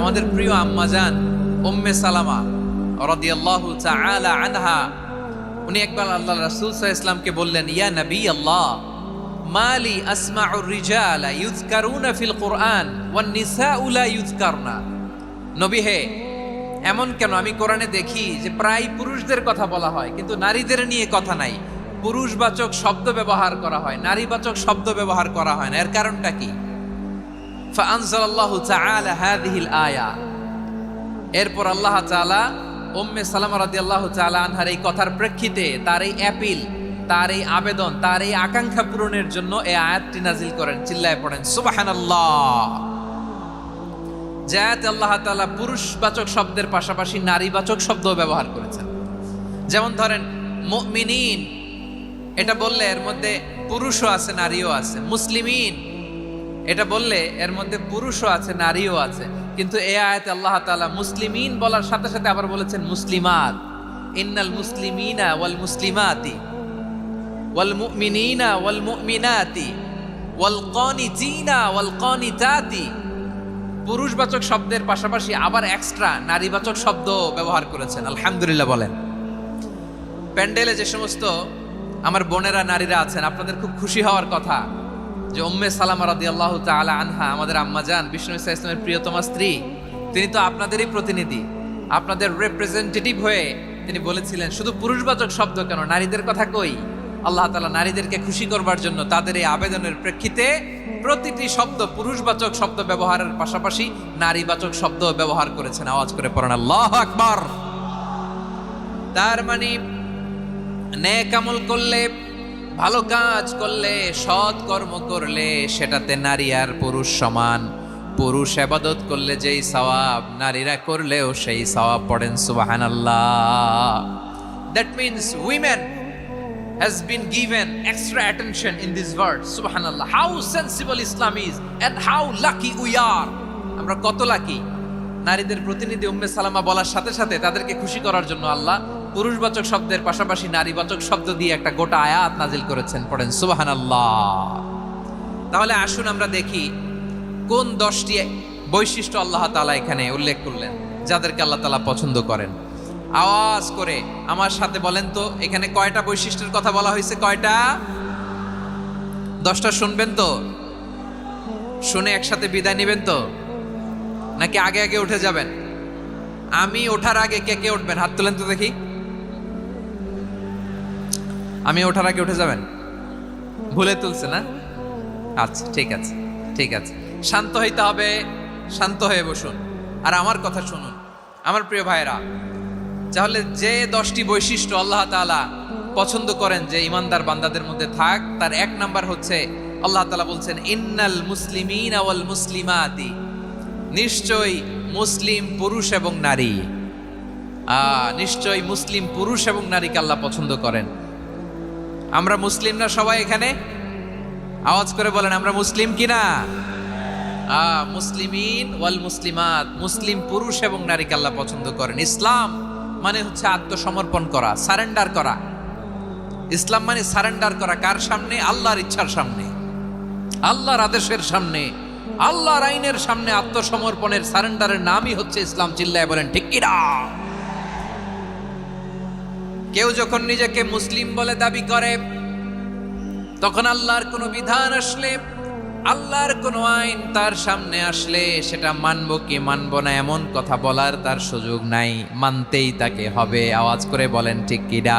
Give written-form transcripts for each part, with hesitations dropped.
আমাদের প্রিয় আম্মাজান উম্মে সালামা রাদিয়াল্লাহু তাআলা আনহা, উনি একবার আল্লাহ রাসূল সাল্লাল্লাহু আলাইহি ওয়াসাল্লামকে বললেন, ইয়া নবী আল্লাহ, মালি আসমাউর রিজালা ইউযকারুনা ফিল কুরআন ওয়ান নিসাউ লা ইউযকারনা। নবী হে, এমন কেন আমি কোরআনে দেখি যে প্রায় পুরুষদের কথা বলা হয় কিন্তু নারীদের নিয়ে কথা নাই, পুরুষবাচক শব্দ ব্যবহার করা হয়, নারীবাচক শব্দ ব্যবহার করা হয় না, এর কারণটা কি? ফাআনজালাল্লাহু তাআলা হাযিহিল আয়া। এরপর আল্লাহ তাআলা উম্মে সালামা রাদিয়াল্লাহু তাআলা আনহার এই কথার প্রেক্ষিতে, তার এই অ্যাপিল, তার এই আবেদন, তার এই আকাঙ্ক্ষা পূরণের জন্য এই আয়াতটি নাজিল করেন। চিল্লায় পড়েন সুবহানাল্লাহ। যে আয়াতে আল্লাহ তাআলা পুরুষবাচক শব্দের পাশাপাশি নারীবাচক শব্দও ব্যবহার করেছেন। যেমন ধরেন মুমিনিন, এটা বললে এর মধ্যে পুরুষও আছে নারীও আছে। মুসলিমিন, এটা বললে এর মধ্যে পুরুষও আছে নারীও আছে। কিন্তু এই আয়াতে আল্লাহ তাআলা মুসলিমিন বলার সাথে সাথে আবার বলেছেন মুসলিমাত। ইন্নাল মুসলিমিনা ওয়াল মুসলিমাতি ওয়াল মুমিনিনা ওয়াল মুমিনাতি ওয়াল কানিতিনা ওয়াল কানিতাতি। পুরুষবাচক শব্দের পাশাপাশি আবার এক্সট্রা নারীবাচক শব্দ ব্যবহার করেছেন। আলহামদুলিল্লাহ বলেন। প্যান্ডেলে যে সমস্ত আমার বোনেরা নারীরা আছেন, আপনাদের খুব খুশি হওয়ার কথা যে উম্মে সালামা রাদিয়াল্লাহু তাআলা আনহা, আমাদের আম্মাজান বিষ্ণু ইসা ইসলামের প্রিয়তমা স্ত্রী, তিনি তো আপনাদেরই প্রতিনিধি, আপনাদের রিপ্রেজেন্টেটিভ হয়ে তিনি বলেছিলেন শুধু পুরুষবাচক শব্দ কেন, নারীদের কথা কই। আল্লাহ তাআলা নারীদেরকে খুশি করবার জন্য তাদের এই আবেদনের প্রেক্ষিতে প্রতিটি শব্দ পুরুষবাচক শব্দ ব্যবহারের পাশাপাশি নারীবাচক শব্দ ব্যবহার করেছেন। আওয়াজ করে পড়েন আল্লাহু আকবার। তার মানে নেক আমল করলে, ভালো কাজ করলে, সৎ কর্ম করলে সেটাতে নারী আর পুরুষ সমান। পুরুষ ইবাদত করলে যেই সওয়াব, নারীরা করলেও সেই সওয়াব। পড়েন সুবহানাল্লাহ। That means women has been given extra attention in this verse. Subhanallah, how sensible Islam is and how lucky we are. আমরা কত লাকি। নারীদের প্রতিনিধি উম্মে সালামা বলার সাথে সাথে তাদেরকে খুশি করার জন্য আল্লাহ পুরুষবাচক শব্দের পাশাপাশি নারীবাচক শব্দ দিয়ে একটা গোটা আয়াত নাজিল করেছেন। পড়েন সুবহানাল্লাহ। তাহলে আসুন আমরা দেখি কোন 10টি বৈশিষ্ট্য আল্লাহ তাআলা এখানে উল্লেখ করলেন যাদেরকে আল্লাহ তাআলা পছন্দ করেন। আওয়াজ করে আমার সাথে বলেন তো, এখানে কয়টা বৈশিষ্ট্যের কথা বলা হয়েছে? কয়টা? 10টা শুনবেন তো? শুনে একসাথে বিদায় নেবেন তো, নাকি আগে আগে উঠে যাবেন? আমি ওঠার আগে কে কে উঠবেন? হাত তোলেন তো দেখি। আমি ওঠার আগে উঠে যাবেন? ভুলে তুলছে না? আচ্ছা, ঠিক আছে, ঠিক আছে। শান্ত হইতে হবে, শান্ত হয়ে বসুন আর আমার কথা শুনুন আমার প্রিয় ভাইরা। তাহলে যে 10টি বৈশিষ্ট্য আল্লাহ তাআলা পছন্দ করেন যে ইমানদার বান্দাদের মধ্যে থাক, তার 1 নাম্বার হচ্ছে আল্লাহ তাআলা বলছেন ইন্নাল মুসলিমিনা ওয়াল মুসলিমাতি। নিশ্চয়ই মুসলিম পুরুষ এবং নারী, নিশ্চয়ই মুসলিম পুরুষ এবং নারীকে আল্লাহ পছন্দ করেন। আমরা মুসলিম না সবাই এখানে? আওয়াজ করে বলেন আমরা মুসলিম কিনা? মুসলিমিন ওয়াল মুসলিমাত, মুসলিম পুরুষ এবং নারীকে আল্লাহ পছন্দ করেন। ইসলাম মানে হচ্ছে আত্মসমর্পণ করা, সারেন্ডার করা। ইসলাম মানে সারেন্ডার করা কার সামনে? আল্লাহর ইচ্ছার সামনে, আল্লাহর আদেশের সামনে, আল্লাহর আইনের সামনে আত্মসমর্পণের সারেন্ডারের নামই হচ্ছে ইসলাম। চিল্লায় বলেন ঠিক কিনা? কেউ যখন নিজেকে মুসলিম বলে দাবি করে, তখন আল্লাহর কোনো বিধান আসলে, আল্লাহর কোনো আইন তার সামনে আসলে সেটা মানব কি মানব না এমন কথা বলার তার সুযোগ নাই, মানতেই তাকে হবে। আওয়াজ করে বলেন ঠিক কিনা?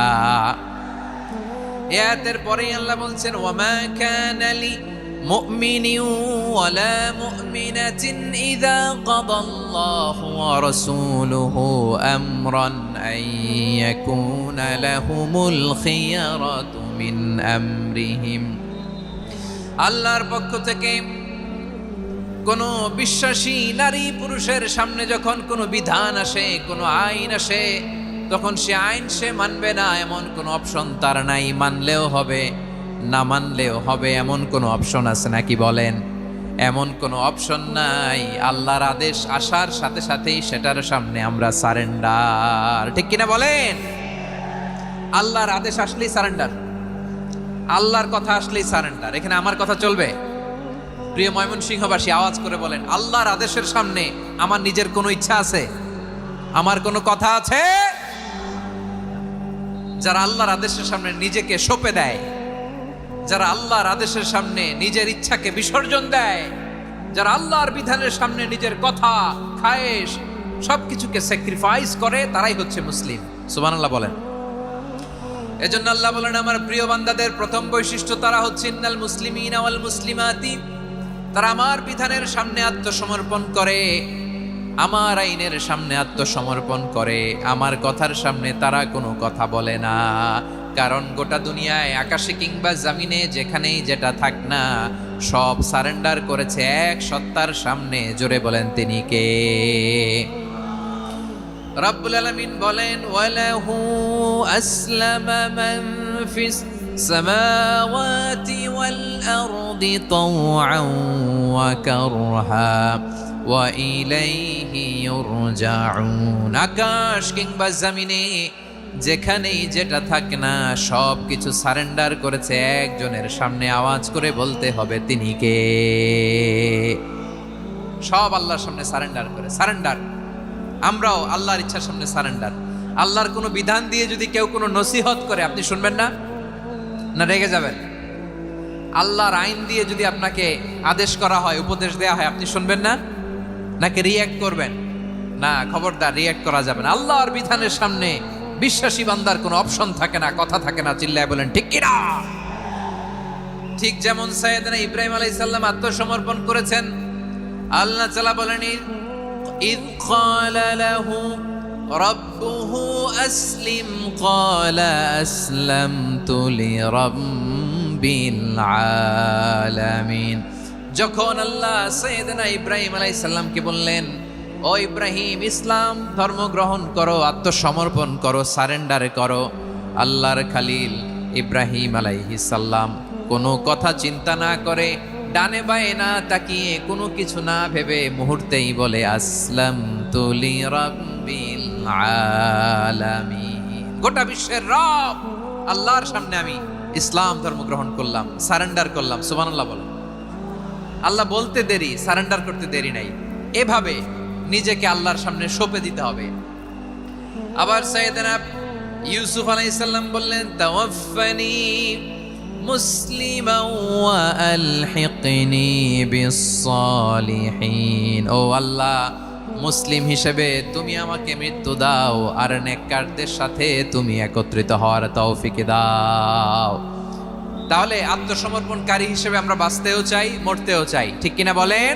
আয়াতের পরেই আল্লাহ বলছেন ওয়ামা কানা লি মুমিনিন ওয়ালা মুমিনাতিন ইযা কাদাল্লাহু ওয়া রাসূলুহু আমরান আন ইয়াকুনা লাহুমুল খিয়ারাতু মিন আমরিহিম। আল্লাহর পক্ষ থেকে কোনো বিশ্বাসী নারী পুরুষের সামনে যখন কোনো বিধান আসে, কোনো আইন আসে, তখন সে আইন সে মানবে না এমন কোনো অপশন তার নাই। মানলেও হবে, না মানলেও হবে এমন কোনো অপশন আছে নাকি বলেন? এমন কোনো অপশন নাই। আল্লাহর আদেশ আসার সাথে সাথেই সেটার সামনে আমরা সারেন্ডার। ঠিক কিনা বলেন? আল্লাহর আদেশ আসলেই সারেন্ডার, আল্লাহর কথা আসলেই সারেন্ডার। এখানে আমার কথা চলবে? প্রিয় ময়মনসিংহবাসী আওয়াজ করে বলেন, আল্লাহর আদেশের সামনে আমার নিজের কোনো ইচ্ছা আছে? আমার কোনো কথা আছে? যারা আল্লাহর আদেশের সামনে নিজেকে সঁপে দেয়, যারা আল্লাহর আদেশের সামনে নিজের ইচ্ছাকে বিসর্জন দেয়, যারা আল্লাহর বিধানের সামনে নিজের কথা, খায়েশ সবকিছুকে স্যাক্রিফাইস করে, তারাই হচ্ছে মুসলিম। সুবহানাল্লাহ বলেন। এজন্য আল্লাহ বলেন, আমার প্রিয় বান্দাদের প্রথম বৈশিষ্ট্য তারা হচ্ছে ইন্নাল মুসলিমিনা ওয়াল মুসলিমাতি, তারা আমার বিধানের সামনে আত্মসমর্পণ করে, আমার আইনের সামনে আত্মসমর্পণ করে, আমার কথার সামনে তারা কোনো কথা বলে না। কারণ গোটা দুনিয়ায় আকাশে কিংবা জমিনে যেখানেই যেটা থাক না, সব সারেন্ডার করেছে এক সত্তার সামনে। জোরে বলেন তিনি কে? রব্বুল আলামিন বলেন, ওয়ালাহু আসলামা মান ফিস সামাওয়াতি ওয়াল আরদি তাওআন ওয়া কারহা ওয়া ইলাইহি ইউরজাউন। আকাশ কিংবা জমিনে যেখানেই যেটা থাক না, সব কিছু সারেন্ডার করেছে একজনের সামনে। আওয়াজ করে বলতে হবে তিনি কে? সব আল্লাহর সামনে সারেন্ডার করে। সারেন্ডার। আমরাও আল্লাহর ইচ্ছার সামনে সারেন্ডার। আল্লাহর কোনো বিধান দিয়ে যদি কেউ কোনো নসিহত করে, আপনি শুনবেন না? না রেগে যাবেন? আল্লাহর আইন দিয়ে যদি আপনাকে আদেশ করা হয়, উপদেশ দেওয়া হয়, আপনি শুনবেন না? নাকি রিয়্যাক্ট করবেন? না, খবরদার, রিয়্যাক্ট করা যাবে না। আল্লাহর বিধানের সামনে বিশ্বাসী বান্দার কোনো অপশন থাকে না, কথা থাকে না। চিল্লায় বলেন ঠিক কিনা? ঠিক যেমন সাইয়েদনা ইব্রাহিম আলাইহিস সালাম আত্মসমর্পণ করেছেন। আল্লাহ তাআলা বলেন, ইয ক্বালা লাহু রাব্বুহু আসলিম ক্বালা আসলামতু লিরাব্বিল আলামিন। যখন আল্লাহ সাইয়েদনা ইব্রাহিম আলাইহিস সালামকে বললেন, ও ইব্রাহিম, ইসলাম ধর্ম গ্রহণ করো, আত্মসমর্পণ করো, সারেন্ডার করো, আল্লাহর খালিল ইব্রাহিম আলাইহিস সালাম কোনো কথা চিন্তা না করে, ডানে বায়ে না তাকিয়ে, কোনো কিছু না ভেবে মুহূর্তেই বলে, আসলামতু লিরাব্বিল আলামিন। গোটা বিশ্বের রব আল্লাহর সামনে আমি ইসলাম ধর্ম গ্রহণ করলাম, সারেন্ডার করলাম। সুবহানাল্লাহ বলেন। আল্লাহ বলতে দেরি, সারেন্ডার করতে দেরি নাই। এভাবে নিজেকে আল্লাহর সামনে সঁপে দিতে হবে। আবার সাইয়েদনা ইউসুফ আলাইহিস সালাম বললেন, তাওয়াফফানি মুসলিমান ওয়া আলহিকনি বিস-সালিহিন। ও আল্লাহ, মুসলিম হিসেবে তুমি আমাকে মৃত্যু দাও, আর নেককারদের সাথে তুমি একত্রিত হওয়ার তৌফিক দাও। তাহলে আত্মসমর্পণকারী হিসেবে আমরা বাঁচতেও চাই, মরতেও চাই। ঠিক কিনা বলেন?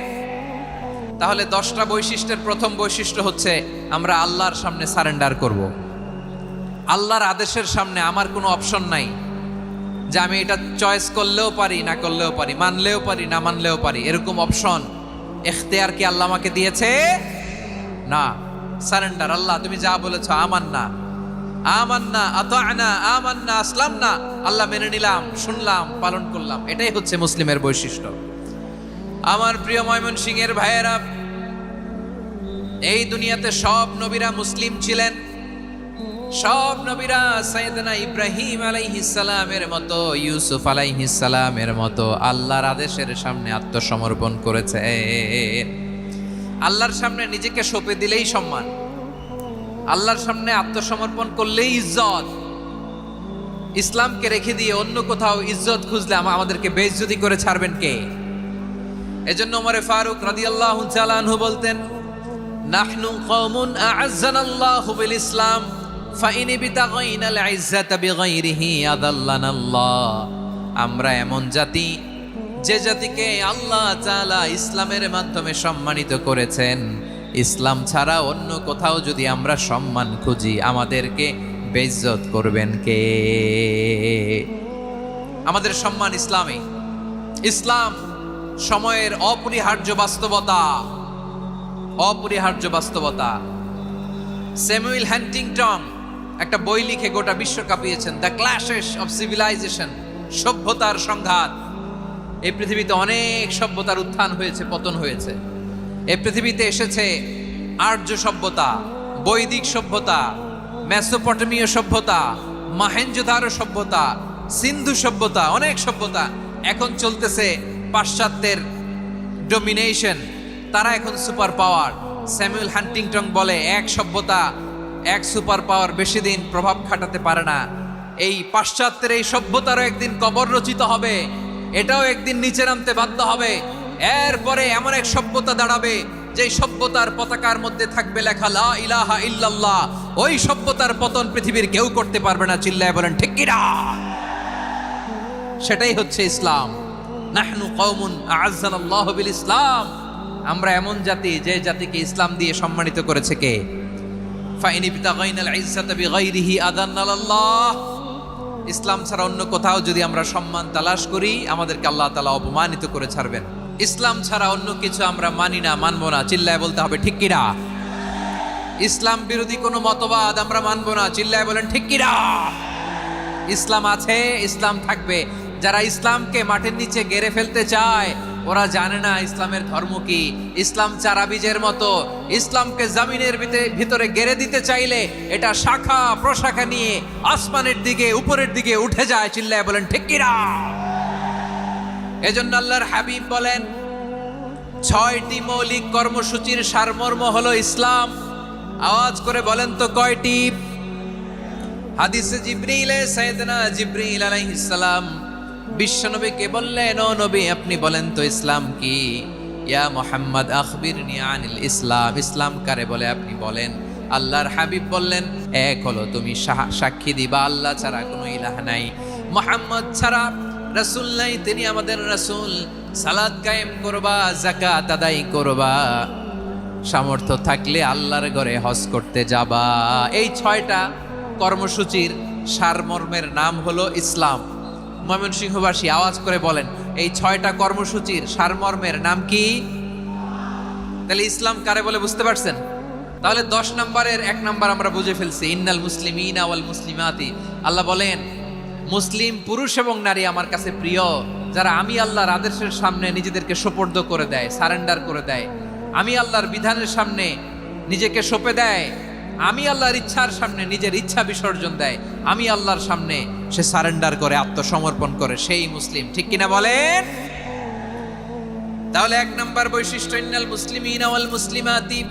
তাহলে 10টা বৈশিষ্ট্যের প্রথম বৈশিষ্ট্য হচ্ছে আমরা আল্লাহর সামনে সারেন্ডার করব। আল্লাহর আদেশের সামনে আমার কোনো অপশন নাই যে আমি এটা চয়েস করলেও পারি, না করলেও পারি, মানলেও পারি, না মানলেও পারি। এরকম অপশন, এখতিয়ার কি আল্লাহ আমাকে দিয়েছে? না। সারেন্ডার। আল্লাহ তুমি যা বলেছো, আমান্না আমান্না আতা'না আমান্না আসলামনা, আল্লাহ মেনে নিলাম, শুনলাম, পালন করলাম। এটাই হচ্ছে মুসলিমের বৈশিষ্ট্য। আমার প্রিয় ময়মনসিংহের ভাইয়েরা, এই দুনিয়াতে সব নবীরা মুসলিম ছিলেন। সব নবীরা সাইয়েদনা ইব্রাহিম আলাইহিস সালামের মতো, ইউসুফ আলাইহিস সালামের মতো আল্লাহর আদেশের সামনে আত্মসমর্পণ করেছে। আল্লাহর সামনে নিজেকে সঁপে দিলেই সম্মান, আল্লাহর সামনে আত্মসমর্পণ করলেই ইজ্জত। ইসলামকে রেখে দিয়ে অন্য কোথাও ইজ্জত খুঁজলে আমাদেরকে বেইজ্জতি করে ছাড়বেন কে? এজন্য ওমরে ফারুক রাদিয়াল্লাহু তাআলা আনহু বলতেন, নাহনু কওমুন আ'আজ্জানাল্লাহু বিল ইসলাম ফাইন বিতাগাইনাল ইজ্জাতা বিগাইরিহি আদাল্লানাল্লাহ। আমরা এমন জাতি, যে জাতিকে আল্লাহ তাআলা ইসলামের মাধ্যমে সম্মানিত করেছেন। ইসলাম ছাড়া অন্য কোথাও যদি আমরা সম্মান খুঁজি, আমাদেরকে বেইজ্জত করবেন কে? আমাদের সম্মান ইসলামে। ইসলাম সময়ের অপরিহার্য বাস্তবতা, অপরিহার্য বাস্তবতা। স্যামুয়েল হান্টিংটন একটা বই লিখে গোটা বিশ্ব কাঁপিয়েছেন, দ্য ক্ল্যাশেস অফ সিভিলাইজেশন, সভ্যতার সংঘাত। এই পৃথিবীতে অনেক সভ্যতার উত্থান হয়েছে, পতন হয়েছে। এই পৃথিবীতে এসেছে আর্য সভ্যতা, বৈদিক সভ্যতা, মেসোপটেমীয় সভ্যতা, মহেঞ্জোদারো সভ্যতা, সিন্ধু সভ্যতা, অনেক সভ্যতা। এখন চলতেছে পাশ্চাত্যের ডমিনেশন, তারা এখন সুপার পাওয়ার। স্যামুয়েল হান্টিংটন বলে, এক সভ্যতা এক সুপার পাওয়ার বেশি দিন প্রভাব খাটাতে পারে না। এই পাশ্চাত্যের এই সভ্যতারও একদিন কবর রচিত হবে, এটাও একদিন নিচে নামতে বাধ্য হবে। এরপরে এমন এক সভ্যতা দাঁড়াবে যে সভ্যতার পতাকার মধ্যে থাকবে লেখা লা ইলাহা ইল্লাল্লাহ। ওই সভ্যতার পতন পৃথিবীর কেউ করতে পারবে না। চিল্লায় বলেন ঠিক কি না? সেটাই হচ্ছে ইসলাম। নাহনু কওমুন আ'আজ্জানাল্লাহু বিল ইসলাম। আমরা এমন জাতি যে জাতিকে ইসলাম দিয়ে সম্মানিত করেছে কে? ফাইন ইবতাগাইনাল ইজ্জাতা বিগাইরিহি আযান্নাল্লাহ। ইসলাম ছাড়া অন্য কোথাও যদি আমরা সম্মান তালাশ করি, আমাদেরকে আল্লাহ তাআলা অপমানিত করে ছাড়বেন। ইসলাম ছাড়া অন্য কিছু আমরা মানি না, মানবো না। চিল্লায় বলতে হবে ঠিক কি না? ইসলাম বিরোধী কোনো মতবাদ আমরা মানবো না। চিল্লায় বলেন ঠিক কি না? ইসলাম আছে, ইসলাম থাকবে। যারা ইসলামকে মাটির নিচে গেড়ে ফেলতে চায়, ওরা জানে না ইসলামের ধর্ম কি। ইসলাম চারা বীজের মতো, ইসলামকে জমিনের ভিতরে গেড়ে দিতে চাইলে এটা শাখা প্রশাখা নিয়ে আসমানের দিকে, উপরের দিকে উঠে যায়। চিল্লায় বলেন ঠিক কি না? এজন্য আল্লাহর হাবিব বলেন, 6টি মৌলিক কর্মসূচির সারমর্ম হলো ইসলাম। আওয়াজ করে বলেন তো কয়টি? হাদিসে জিবরিলে সাইয়েদনা জিবরিল আলাইহিস সালাম বিশ্বনবীকে বললেন, ও নবী আপনি বলেন তো ইসলাম কি? ইয়া মুহাম্মদ আখবিরনি আনিল ইসলাম। ইসলাম কারে বলে আপনি বলেন। আল্লাহর হাবিব বললেন, এক হলো তুমি সাক্ষী দিবা আল্লাহ ছাড়া কোনো ইলাহ নাই, মুহাম্মদ ছাড়া রাসূল নাই, তিনি আমাদের রাসূল। সালাত কায়েম করবা, যাকাত আদায় করবা, সামর্থ্য থাকলে আল্লাহর ঘরে হজ করতে যাবা। এই 6টা কর্মসূচির সারমর্মের নাম হলো ইসলাম। ময়মনসিংহবাসী আওয়াজ করে বলেন, এই 6টা কর্মসূচির সারমর্মের নাম কি? তাহলে ইসলাম কারে বলে বুঝতে পারছেন? তাহলে 10 নম্বরের 1 নম্বর আমরা বুঝে ফেলছি। ইন্নাল মুসলিমিনা ওয়াল মুসলিমাতি। আল্লাহ বলেন, মুসলিম পুরুষ এবং নারী আমার কাছে প্রিয়, যারা আমি আল্লাহর আদেশের সামনে নিজেদেরকে সোপর্দ করে দেয়, সারেন্ডার করে দেয়, আমি আল্লাহর বিধানের সামনে নিজেকে সঁপে দেয়, আমি আল্লাহর ইচ্ছার সামনে নিজের ইচ্ছা বিসর্জন দেয়, আমি আল্লাহর সামনে সে সারেন্ডার করে, আত্মসমর্পণ করে, সেই মুসলিম। ঠিক কিনা বলেন? তাহলে 1 নম্বর বৈশিষ্ট্য ইন্নাল মুসলিমিনা ওয়াল মুসলিমাতি।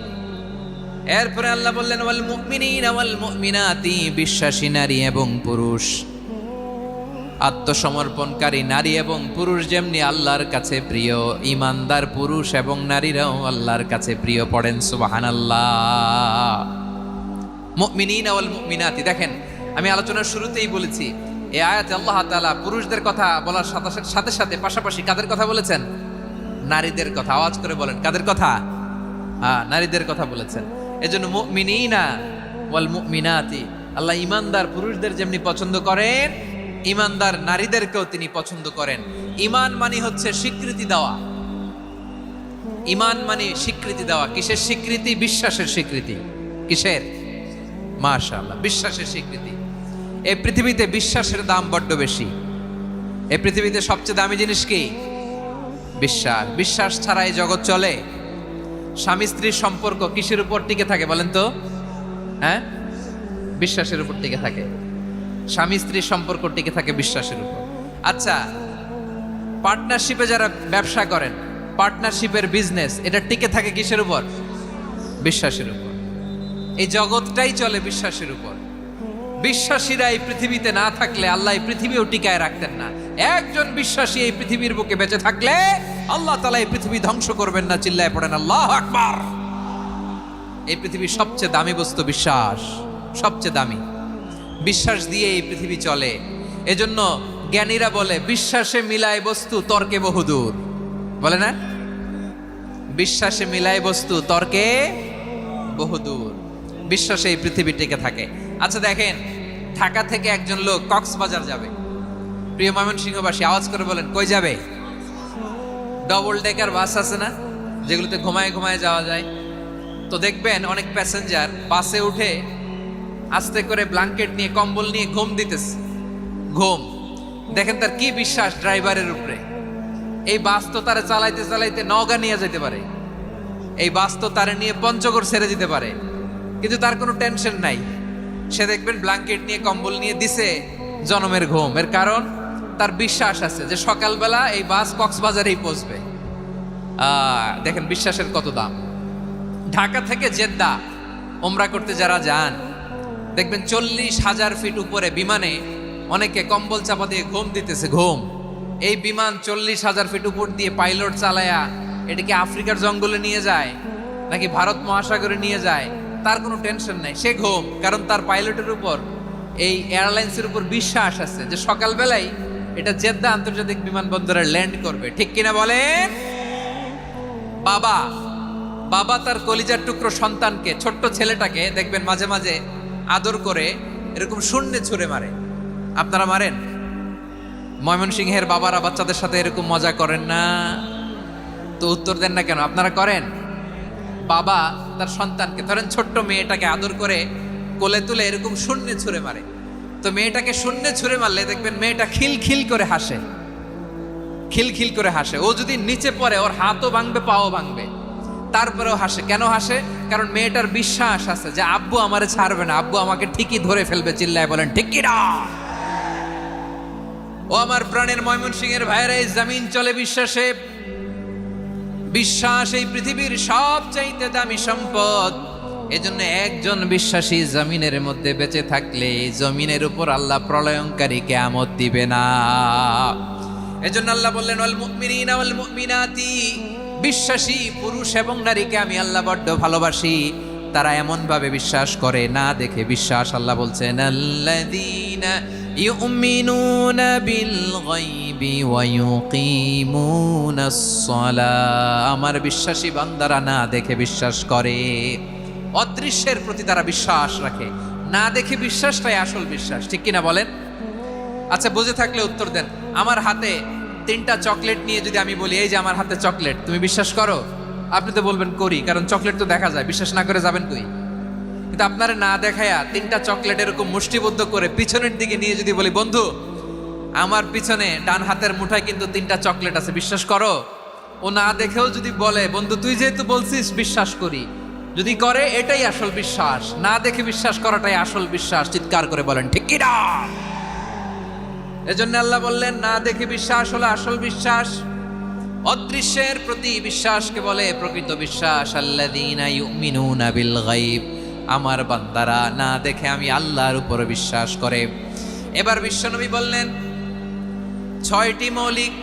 এরপরে আল্লাহ বললেন ওয়াল মুমিনিনা ওয়াল মুমিনাতি, বিশ্বাসী নারী এবং পুরুষ। আত্মসমর্পণকারী নারী এবং পুরুষ যেমনি আল্লাহর কাছে প্রিয়, ইমানদার পুরুষ এবং নারীরাও আল্লাহর কাছে প্রিয়। পড়েন সুবহানাল্লাহ। মুমিনিনা ওয়াল মুমিনাতি। দেখেন, আমি আলোচনার শুরুতেই বলেছি, এই আয়াতে আল্লাহ তাআলা পুরুষদের কথা বলার সাথে সাথে পাশাপাশি কাদের কথা বলেছেন? নারীদের কথা। আওয়াজ করে বলেন, কাদের কথা? নারীদের কথা বলেছেন। এজন্য মুমিনিনা ওয়াল মুমিনাতি, আল্লাহ ইমানদার পুরুষদের যেমনি পছন্দ করেন, ইমানদার নারীদেরকেও তিনি পছন্দ করেন। ঈমান মানে হচ্ছে স্বীকৃতি দেওয়া। ঈমান মানে স্বীকৃতি দেওয়া। কিসের স্বীকৃতি? বিশ্বাসের স্বীকৃতি। কিসের? মাশাআল্লাহ, বিশ্বাসের স্বীকৃতি। এই পৃথিবীতে বিশ্বাসের দাম বড্ড বেশি। এই পৃথিবীতে সবচেয়ে দামি জিনিস কি? বিশ্বাস। বিশ্বাস ছাড়া এই জগৎ চলে? স্বামী স্ত্রীর সম্পর্ক কিসের উপর টিকে থাকে বলেন তো? হ্যাঁ, বিশ্বাসের উপর টিকে থাকে। স্বামী স্ত্রীর সম্পর্ক টিকে থাকে বিশ্বাসের উপর। আচ্ছা, পার্টনারশিপে যারা ব্যবসা করেন, পার্টনারশিপের বিজনেস, এটা টিকে থাকে কিসের উপর? বিশ্বাসের উপর। এই জগৎটাই চলে বিশ্বাসের উপর। বিশ্বাসীরা এই পৃথিবীতে না থাকলে আল্লাহ এই পৃথিবীও টিকায় রাখতেন না। একজন বিশ্বাসী এই পৃথিবীর বুকে বেঁচে থাকলে আল্লাহ তাআলা এই পৃথিবী ধ্বংস করবেন না। চিল্লায় পড়েন আল্লাহু আকবার। এই পৃথিবীর সবচেয়ে দামি বস্তু বিশ্বাস, সবচেয়ে দামি। বিশ্বাস দিয়ে এই পৃথিবী চলে। এজন্য জ্ঞানীরা বলে, বিশ্বাসে মিলায় বস্তু তর্কে বহুদূর। বলে না? বিশ্বাসে মিলায় বস্তু তর্কে বহুদূর। বিশ্বাসে এই পৃথিবী টিকে থাকে। আচ্ছা দেখেন, ঢাকা থেকে একজন লোক কক্সবাজার যাবে। প্রিয় ময়মনসিংহবাসী আওয়াজ করে বলেন, কই যাবে? ডবল ডেকার বাস আছে না, যেগুলোতে ঘুমায় ঘুমায় যাওয়া যায়। তো দেখবেন অনেক প্যাসেঞ্জার বাসে উঠে আস্তে করে ব্ল্যাঙ্কেট নিয়ে, কম্বল নিয়ে ঘুম দিতেছে। ঘুম দেখেন তার কি বিশ্বাস ড্রাইভারের উপরে। এই বাস তো তারা চালাইতে চালাইতে নওগাঁ নিয়ে যেতে পারে, এই বাস তো তারা নিয়ে পঞ্চগড় ছেড়ে দিতে পারে, কিন্তু তার কোনো টেনশন নাই। সে দেখবেন ব্ল্যাঙ্কেট নিয়ে, কম্বল নিয়ে দিছে জনমের ঘুম। এর কারণ তার বিশ্বাস আছে যে সকালবেলা এই বাস কক্সবাজারেই পৌঁছবে। দেখেন বিশ্বাসের কত দাম। ঢাকা থেকে জেদ্দা ওমরা করতে যারা যান দেখবেন 40,000 ফিট উপরে বিমানে অনেকে কম্বল চাপা দিয়ে ঘুম দিতেছে, ঘুম। এই বিমান 40,000 ফিট উপর দিয়ে পাইলট চালায়া এটাকে আফ্রিকার জঙ্গলে নিয়ে যায় নাকি ভারত মহাসাগরে নিয়ে যায় তার কোনো টেনশন নাই, সে ঘুম। কারণ তার পাইলটের উপর, এই এয়ারলাইন্সের উপর বিশ্বাস আছে যে সকালবেলায় এটা জেদ্দা আন্তর্জাতিক বিমানবন্দরে ল্যান্ড করবে। ঠিক কিনা বলেন? বাবা বাবা তার কলিজার টুকরো সন্তানকে, ছোট্ট ছেলেটাকে দেখবেন মাঝে মাঝে আদর করে এরকম শূন্যে ছুঁড়ে মারে। আপনারা মারেন? ময়মনসিংহের বাবারা বাচ্চাদের সাথে এরকম মজা করেন না? তো উত্তর দেন না কেন? আপনারা করেন? বাবা তার সন্তানকে, ধরেন ছোট্ট মেয়েটাকে আদর করে কোলে তুলে এরকম শূন্যে ছুঁড়ে মারে। তো মেয়েটাকে শূন্যে ছুঁড়ে মারলে দেখবেন মেয়েটা খিলখিল করে হাসে, খিলখিল করে হাসে। ও যদি নিচে পড়ে ওর হাতও ভাঙবে, পাও ভাঙবে, তারপরেও হাসে। কেন হাসে? কারণ মেয়েটার বিশ্বাস আছে যে আব্বু আমারে ছাড়বে না, আব্বু আমাকে ঠিকই ধরে ফেলবে। চিল্লায় বলেন ঠিক কি না? ও আমার প্রাণের ময়মনসিংহের ভাইয়েরা, এই জমিন চলে বিশ্বাসে। বিশ্বাস এই পৃথিবীর সবচাইতে দামি সম্পদ। এজন্য একজন বিশ্বাসী জমিনের মধ্যে বেঁচে থাকলে জমিনের উপর আল্লাহ প্রলয়ঙ্কারী কিয়ামত দিবে না। এজন্য আল্লাহ বললেন ওয়াল মুমিনিনা ওয়াল মুমিনাতি, বিশ্বাসী পুরুষ এবং নারীকে আমি আল্লাহ বড্ড ভালোবাসি। তারা এমন ভাবে বিশ্বাস করে না দেখে বিশ্বাস। আল্লাহ বলছেন আল্লাযীনা ইউমিনুনা বিল গায়বি ওয়া ইউকিমুনাস সালাহ, আমার বিশ্বাসী বান্দারা না দেখে বিশ্বাস করে। অদৃশ্যের প্রতি তারা বিশ্বাস রাখে, না দেখে বিশ্বাসটাই আসল বিশ্বাস। ঠিক কিনা বলেন? আচ্ছা, বুঝে থাকলে উত্তর দেন। আমার হাতে 3টা চকলেট নিয়ে যদি আমি বলি এই যে আমার হাতে চকলেট, তুমি বিশ্বাস করো? আপনি তো বলবেন করি, কারণ চকলেট তো দেখা যায়। বিশ্বাস না করে যাবেন কই? কিন্তু আপনারা না দেখায়া 3টা চকলেট এরকম মুষ্টিবদ্ধ করে পিছনের দিকে নিয়ে যদি বলি বন্ধু আমার পিছনে ডান হাতের মুঠায় কিন্তু 3টা চকলেট আছে, বিশ্বাস করো? ও না দেখেও যদি বলে বন্ধু তুই যেহেতু বলছিস বিশ্বাস করি, যদি করে এটাই আসল বিশ্বাস। না দেখে বিশ্বাস করাটাই আসল বিশ্বাস। চিৎকার করে বলেন ঠিক কি না? এজন্য আল্লাহ বললেন না দেখে বিশ্বাস হলো আসল বিশ্বাস। অদৃশ্যের প্রতি বিশ্বাসকে বলে প্রকৃত বিশ্বাস। আল্লাযীনা ইউমিনুনা বিল গায়ব, আমার বান্দারা না দেখে আমি আল্লাহর উপর বিশ্বাস করে। এবার বিশ্বনবী বললেন 6টি মৌলিক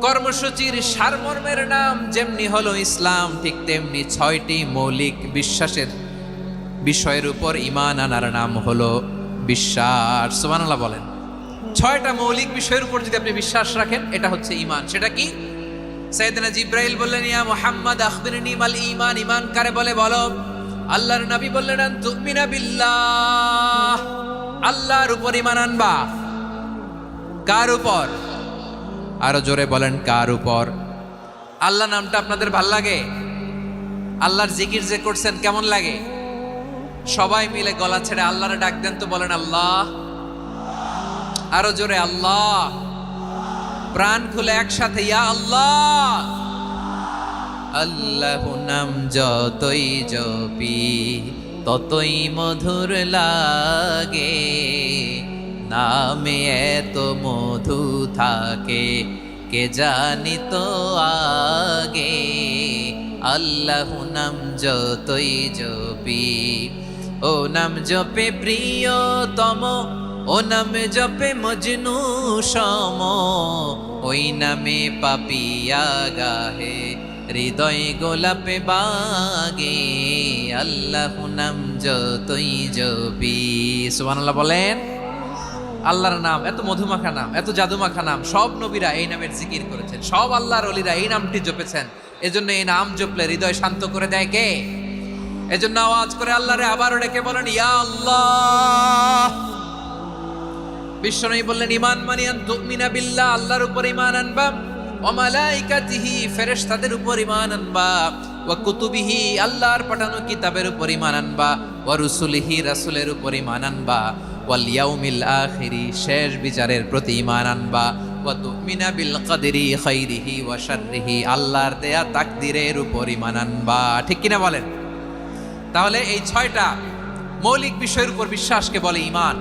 কর্মসূচির সারমর্মের নাম যেমনি হলো ইসলাম, ঠিক তেমনি 6টি মৌলিক বিশ্বাসের বিষয়ের উপর ঈমান আনার নাম হলো বিশ্বাস। সুবহানাল্লাহ বলেন। 6টা মৌলিক বিষয়ের উপর যদি আপনি বিশ্বাস রাখেন এটা হচ্ছে ঈমান। সেটা কি? সাইয়েদনা জিবরাইল বললেন ইয়া মুহাম্মদ আখবিরনি মাল ঈমান, ঈমান কারে বলে বলো। আল্লাহর নবী বললেন আন তুমিনা বিল্লাহ, আল্লাহর উপর ঈমান আনবা। কার উপর? আরো জোরে বলেন কার উপর? আল্লাহ নামটা আপনাদের ভাল লাগে? আল্লাহর জিকির যে করছেন কেমন লাগে? সবাই মিলে গলা ছেড়ে আল্লাহরে ডাক দেন তো, বলেন আল্লাহ। আরো জোরে আল্লাহ। প্রাণ খুলে একসাথে ইয়া আল্লাহ। আল্লাহ নাম যতই জপি ততই মধুর লাগে, নামে এত মধু থাকে কে জানি তো আগে। আল্লাহ নাম যতই জপি, ও নাম জপে প্রিয়তম, ও নামে জপে মজনু সম, ওই নামে পাপিয়া গাহে হৃদয় গোলাপে বাগে। আল্লাহ নাম যতই জপি। সুবহানাল্লাহ বলেন। আল্লাহর নাম এত মধুমাখা নাম, এত জাদুমাখা নাম। সব নবীরা এই নামের জিকির করেছেন, সব আল্লাহর ওলিরা এই নামটি জপেছেন। এজন্য এই নাম জপলে হৃদয় শান্ত করে দেয় কে? এজন্য আওয়াজ করে আল্লাহরে আবারও ডেকে বলেন ইয়া আল্লাহ। বিশ্বনবী বললেন ঈমান মানে আন তুমিনা বিল্লাহ, আল্লাহর উপর ঈমান আনবা, ওয়া মালাইকাতিহি, ফেরেশতাদের উপর ঈমান আনবা, ওয়া কুতুবিহি, আল্লাহর পাঠানো কিতাবের উপর ঈমান আনবা, ওয়া রুসুলিহি, রাসূলের উপর ঈমান আনবা, ওয়াল ইয়াউমিল আখিরি, শেষ বিচারের প্রতি ঈমান আনবা, ওয়া তুমিনা বিল কদরি খাইরিহি ওয়া শাররিহি, আল্লাহর দেয়া তাকদীরের উপর ঈমান আনবা। ঠিক কিনা বলেন? তাহলে এই 6টা মৌলিক বিষয়ের উপর বিশ্বাসকে বলে ঈমান।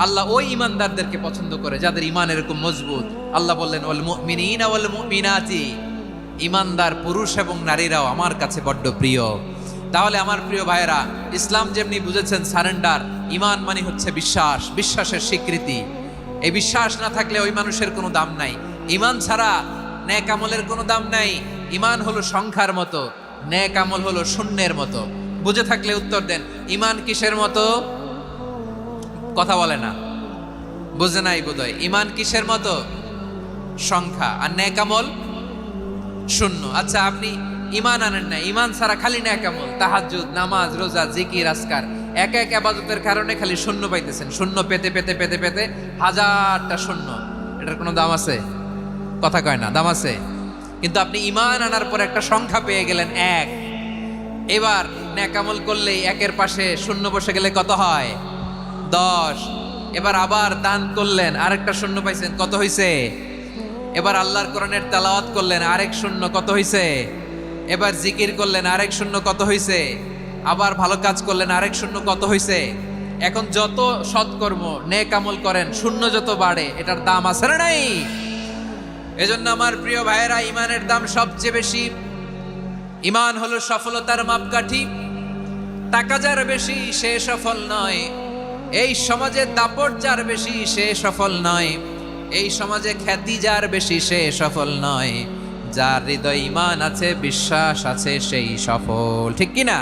আল্লাহ ওই ঈমানদারদেরকে পছন্দ করে যাদের ঈমান এরকম মজবুত। আল্লাহ বললেন ওয়াল মুমিনিনা ওয়াল মুমিনাতি, ইমানদার পুরুষ এবং নারীরাও আমার কাছে বড্ড প্রিয়। তাহলে আমার প্রিয় ভাইয়েরা, ইসলাম যেমনি বুঝেছেন সারেন্ডার, ইমান মানে হচ্ছে বিশ্বাস, বিশ্বাসের স্বীকৃতি। এই বিশ্বাস না থাকলে ওই মানুষের কোনো দাম নাই। ইমান ছাড়া নেক আমলের কোনো দাম নাই। ইমান হলো সংখ্যার মতো, নেক আমল হলো শূন্যের মতো। বুঝে থাকলে উত্তর দেন, ইমান কিসের মতো? কথা বলে না, বুঝে নাই বোধহয়। ইমান কিসের মতো? সংখ্যা। আর নেক আমল শূন্য। আচ্ছা, আপনি ইমান আনেন না, ইমান ছাড়া খালি নেক আমল, তাহাজ্জুদ, নামাজ, রোজা, জিকির, আজকার, এক এক ইবাদতের কারণে খালি শূন্য পাইতেছেন। শূন্য পেতে পেতে পেতে পেতে হাজারটা শূন্য। এটার কোনো দাম আছে? কথা কয় না, দাম আছে। কিন্তু আপনি ইমান আনার পর একটা সংখ্যা পেয়ে গেলেন, এক। এবার নেক আমল করলেই একের পাশে শূন্য বসে গেলে কত হয়? 10। এবার আবার দান করলেন, আরেকটা শূন্য পাইছেন, কত হইছে? এবার আল্লাহর কোরআনের তেলাওয়াত করলেন, আরেক শূন্য, কত হইছে? এবার জিকির করলেন, আরেক শূন্য, কত হইছে? আবার ভালো কাজ করলেন, আরেক শূন্য, কত হইছে? এখন যত সৎকর্ম নেক আমল করেন, শূন্য যত বাড়ে, এটার দাম আছে না নাই? এজন্য আমার প্রিয় ভাইয়েরা, ইমানের দাম সবচেয়ে বেশি। ইমান হলো সফলতার মাপকাঠি। টাকা যার বেশি সে সফল নয়, এই সমাজে দাপট যার বেশি সে সফল নয়, এই সমাজে খ্যাতি যার বেশি সে সফল নয়। যার হৃদয় ঈমান আছে, বিশ্বাস আছে, সেই সফল। ঠিক কি না?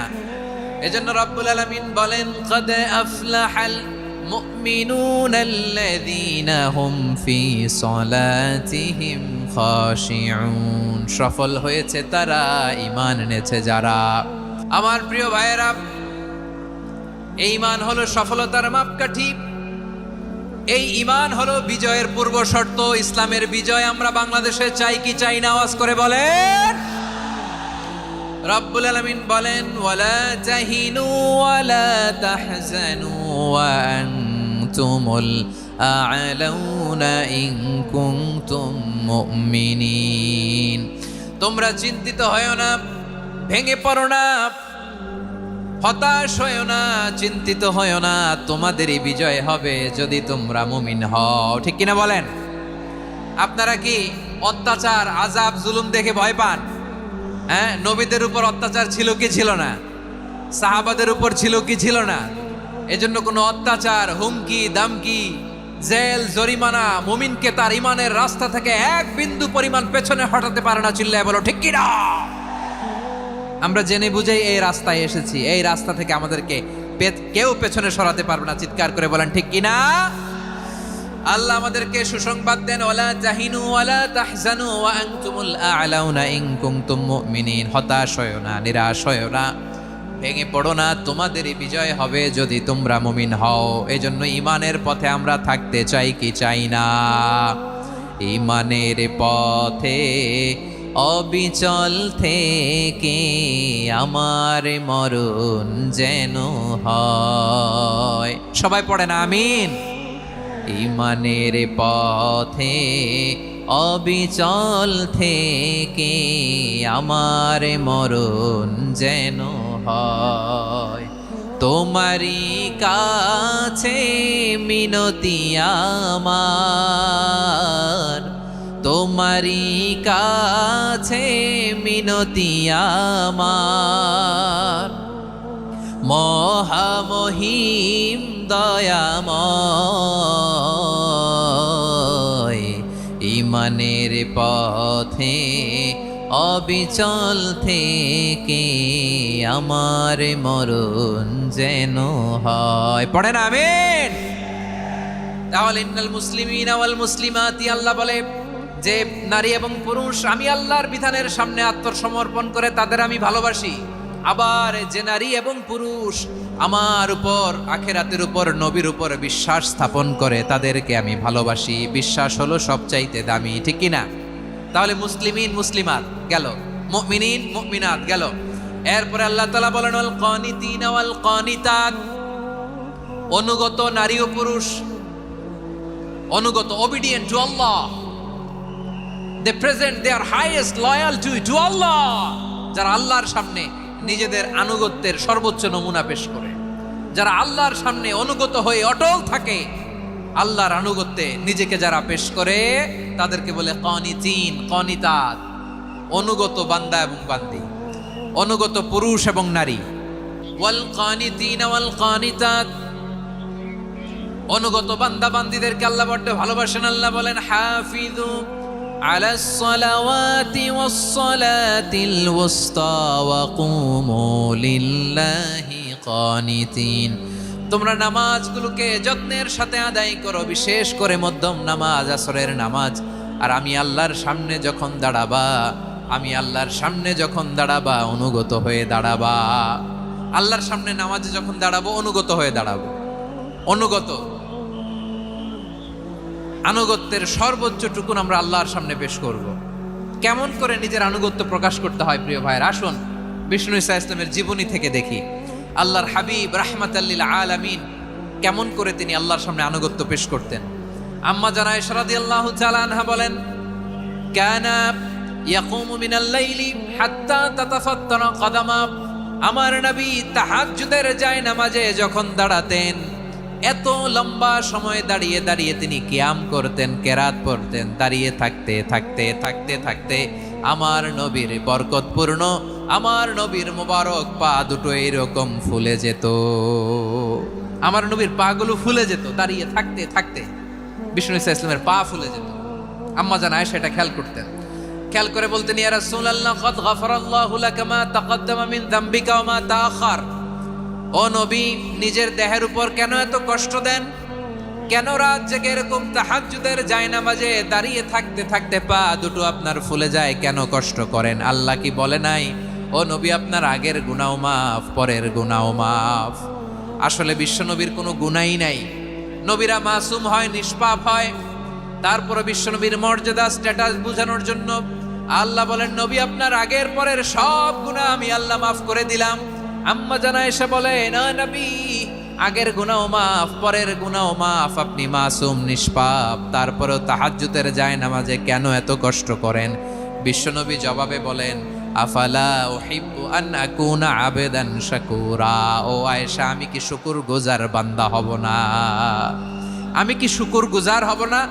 এজন্য রব্বুল আলামিন বলেন, قد أفلح المؤمنون الذين هم في صلاتهم خاشعون। সফল হয়েছে তারা, ঈমান এনেছে যারা। আমার প্রিয় ভাইয়েরা, এই ঈমান হলো সফলতার মাপকাঠি। এই ঈমান হলো বিজয়ের পূর্ব শর্ত। ইসলামের বিজয় আমরা বাংলাদেশে চাই কি চাই না? আওয়াজ করে বলেন। রব্বুল আলামিন বলেন, ওয়ালা তাহিনু ওয়ালা তাহজানু ওয়া আনতুমুল আ'লাউনা ইন কুনতুম মুমিনিন। তোমরা চিন্তিত হয়ো না, ভেঙে পড়ো না, হতাশ হয়ো না, চিন্তিত হয়ো না, তোমাদেরই বিজয় হবে যদি তোমরা মুমিন হও। ঠিক কিনা বলেন? আপনারা কি অত্যাচার, আযাব, জুলুম দেখে ভয় পান? হ্যাঁ, নবীদের উপর অত্যাচার ছিল কি ছিল না? সাহাবাদের উপর ছিল কি ছিল না? এজন্য কোনো অত্যাচার, হুমকি, দামকি, জেল, জরিমানা মুমিনকে তার ইমানের রাস্তা থেকে এক বিন্দু পরিমাণ পেছনে হটাতে পারে না। চিল্লায় বলো ঠিক কিনা? আমরা জেনে বুঝেই এই রাস্তায় এসেছি, এই রাস্তা থেকে আমাদেরকে কেউ পেছনে সরাতে পারবে না। চিৎকার করে বলেন ঠিক কিনা? আল্লাহ আমাদেরকে সুসংবাদ দেন, ওয়ালা তাহিনু ওয়ালা তাহজানু ওয়া আনতুমুল আ'লাউনা ইন কুনতুম মুমিনিন। হতাশ হয়ো না, নিরাশ হয়ো না, ভেঙে পড়ো না, তোমাদেরই বিজয় হবে যদি তোমরা মুমিন হও। এজন্য ঈমানের পথে আমরা থাকতে চাই কি চাই না? ঈমানের পথে অবিচল থেকে আমার মরণ যেন হয়। সবাই পড়ে না আমিন? ঈমানের পথে অবিচল থেকে আমার মরণ যেন হয়। তোমারই কাছে মিনতি আমার, তোমারই কাছে মিনতি আমার, মহামহিম দয়াময়। ঈমানের পথে অবিচল থেকে আমার মরণ যেন হয়। পড়েন আমিন? তাহলে ইন্নাল মুসলিমিনা ওয়াল মুসলিমাতি, আল্লাহ বলে যে নারী এবং পুরুষ আমি আল্লাহর বিধানের সামনে আত্মসমর্পণ করে তাদের আমি ভালোবাসি। আবার যে নারী এবং পুরুষ আমার উপর, আখিরাতের উপর, নবীর উপর বিশ্বাস স্থাপন করে তাদেরকে আমি ভালোবাসি। বিশ্বাস হলো সবচাইতে দামি। ঠিক কিনা? তাহলে মুসলিমিন মুসলিমাত গেল, মুমিনিন মুমিনাত গেল। এরপরে আল্লাহ তাআলা বলেন, ওয়াল কানিতিনা ওয়াল কানিতাত। অনুগত নারী ও পুরুষ, অনুগত, obedient to Allah, they present their highest loyalty to Allah। যারা আল্লাহর সামনে নিজেদের আনুগত্যের সর্বোচ্চ নমুনা পেশ করে, যারা আল্লাহর সামনে অনুগত হয়ে অটল থাকে, আল্লাহর আনুগত্যে নিজেকে যারা পেশ করে, তাদেরকে বলে কানিতিন, কানিতাত। অনুগত বান্দা এবং বান্দি, অনুগত পুরুষ এবং নারী। ওয়াল কানিতিনা ওয়াল কানিতাত, অনুগত বান্দা বান্দিদেরকে আল্লাহ বড় ভালোবাসেন। আল্লাহ বলেন হাফিজু আলাস সালাওয়াতি ওয়াস সালাতিল ওয়াসতা ওয়া কুমু লিল্লাহি কানিতিন, তোমরা নামাজগুলোকে যত্নের সাথে আদায় করো, বিশেষ করে মধ্যম নামাজ, আসরের নামাজ। আর আমি আল্লাহর সামনে যখন দাঁড়াবা, আমি আল্লাহর সামনে যখন দাঁড়াবা অনুগত হয়ে দাঁড়াবা। আল্লাহর সামনে নামাজে যখন দাঁড়াবো অনুগত হয়ে দাঁড়াবো। অনুগত, আনুগত্যের সর্বোচ্চ টুকুন আমরা আল্লাহর সামনে পেশ করব। কেমন করে নিজের আনুগত্য প্রকাশ করতে হয় প্রিয় ভাইয়ের, আসুন বিষ্ণু ঈসা ইসলামের জীবনী থেকে দেখি। আল্লাহর হাবিব রাহমাতাল লিল আলামিন কেমন করে তিনি আল্লাহর সামনে আনুগত্য পেশ করতেন। আম্মা জানা আয়েশা রাদিয়াল্লাহু তাআলা আনহা বলেন, কানা ইয়াকুমু মিনাল লাইলি হাত্তা তাতাফাত্তারা কদামা, আমার নবী তাহাজ্জুদের জায়নামাজে যখন দাঁড়াতেন, এত লম্বা সময় দাঁড়িয়ে দাঁড়িয়ে তিনি কিয়াম করতেন, কেরাত পড়তেন। দাঁড়িয়ে থাকতে থাকতে থাকতে থাকতে আমার নবীর বরকতপূর্ণ, আমার নবীর মোবারক পা দুটো এরকম ফুলে যেত। আমার নবীর পা গুলো ফুলে যেত দাঁড়িয়ে থাকতে থাকতে। বিষ্ণু ঈসা ইসলামের পা ফুলে যেত। আম্মা জান আয়েশা এটা খেয়াল করতেন। খেয়াল করে বলতেন, ইয়া রাসূলুল্লাহ কদ গফারাল্লাহু লাকা মা তাকদ্দামা মিন যামবিকা ওয়া মা তাআখার। ও নবী, নিজের দেহের উপর কেন এত কষ্ট দেন? কেন রাত জেগে এরকম তাহাজ্জুদের জায়নামাজে দাঁড়িয়ে থাকতে থাকতে পা দুটো আপনার ফুলে যায়? কেন কষ্ট করেন? আল্লাহ কি বলে নাই, ও নবী আপনার আগের গুনাহ মাফ, পরের গুনাহ মাফ? আসলে বিশ্বনবীর কোনো গুনাহই নাই। নবীরা মাসুম হয়, নিষ্পাপ হয়। তারপরে বিশ্বনবীর মর্যাদা, স্ট্যাটাস বোঝানোর জন্য আল্লাহ বলেন, নবী আপনার আগের পরের সব গুনাহ আমি আল্লাহ মাফ করে দিলাম। আম্মা জানা এসে বলে, না নবী, আগের গুনাহ মাফ, পরের গুনাহ মাফ, আপনি মাসুম, নিষ্পাপ, তারপরেও তাহাজ্জুদের জায়নামাজে কেন এত কষ্ট করেন? বিশ্বনবী জবাবে বলেন, আফালা উহিব্বু আন আকুনা আবেদান শাকুরা। ও আয়েশা, আমি কি শুকরগুজার বান্দা হব না? আমি কি শুকরগুজার হব না?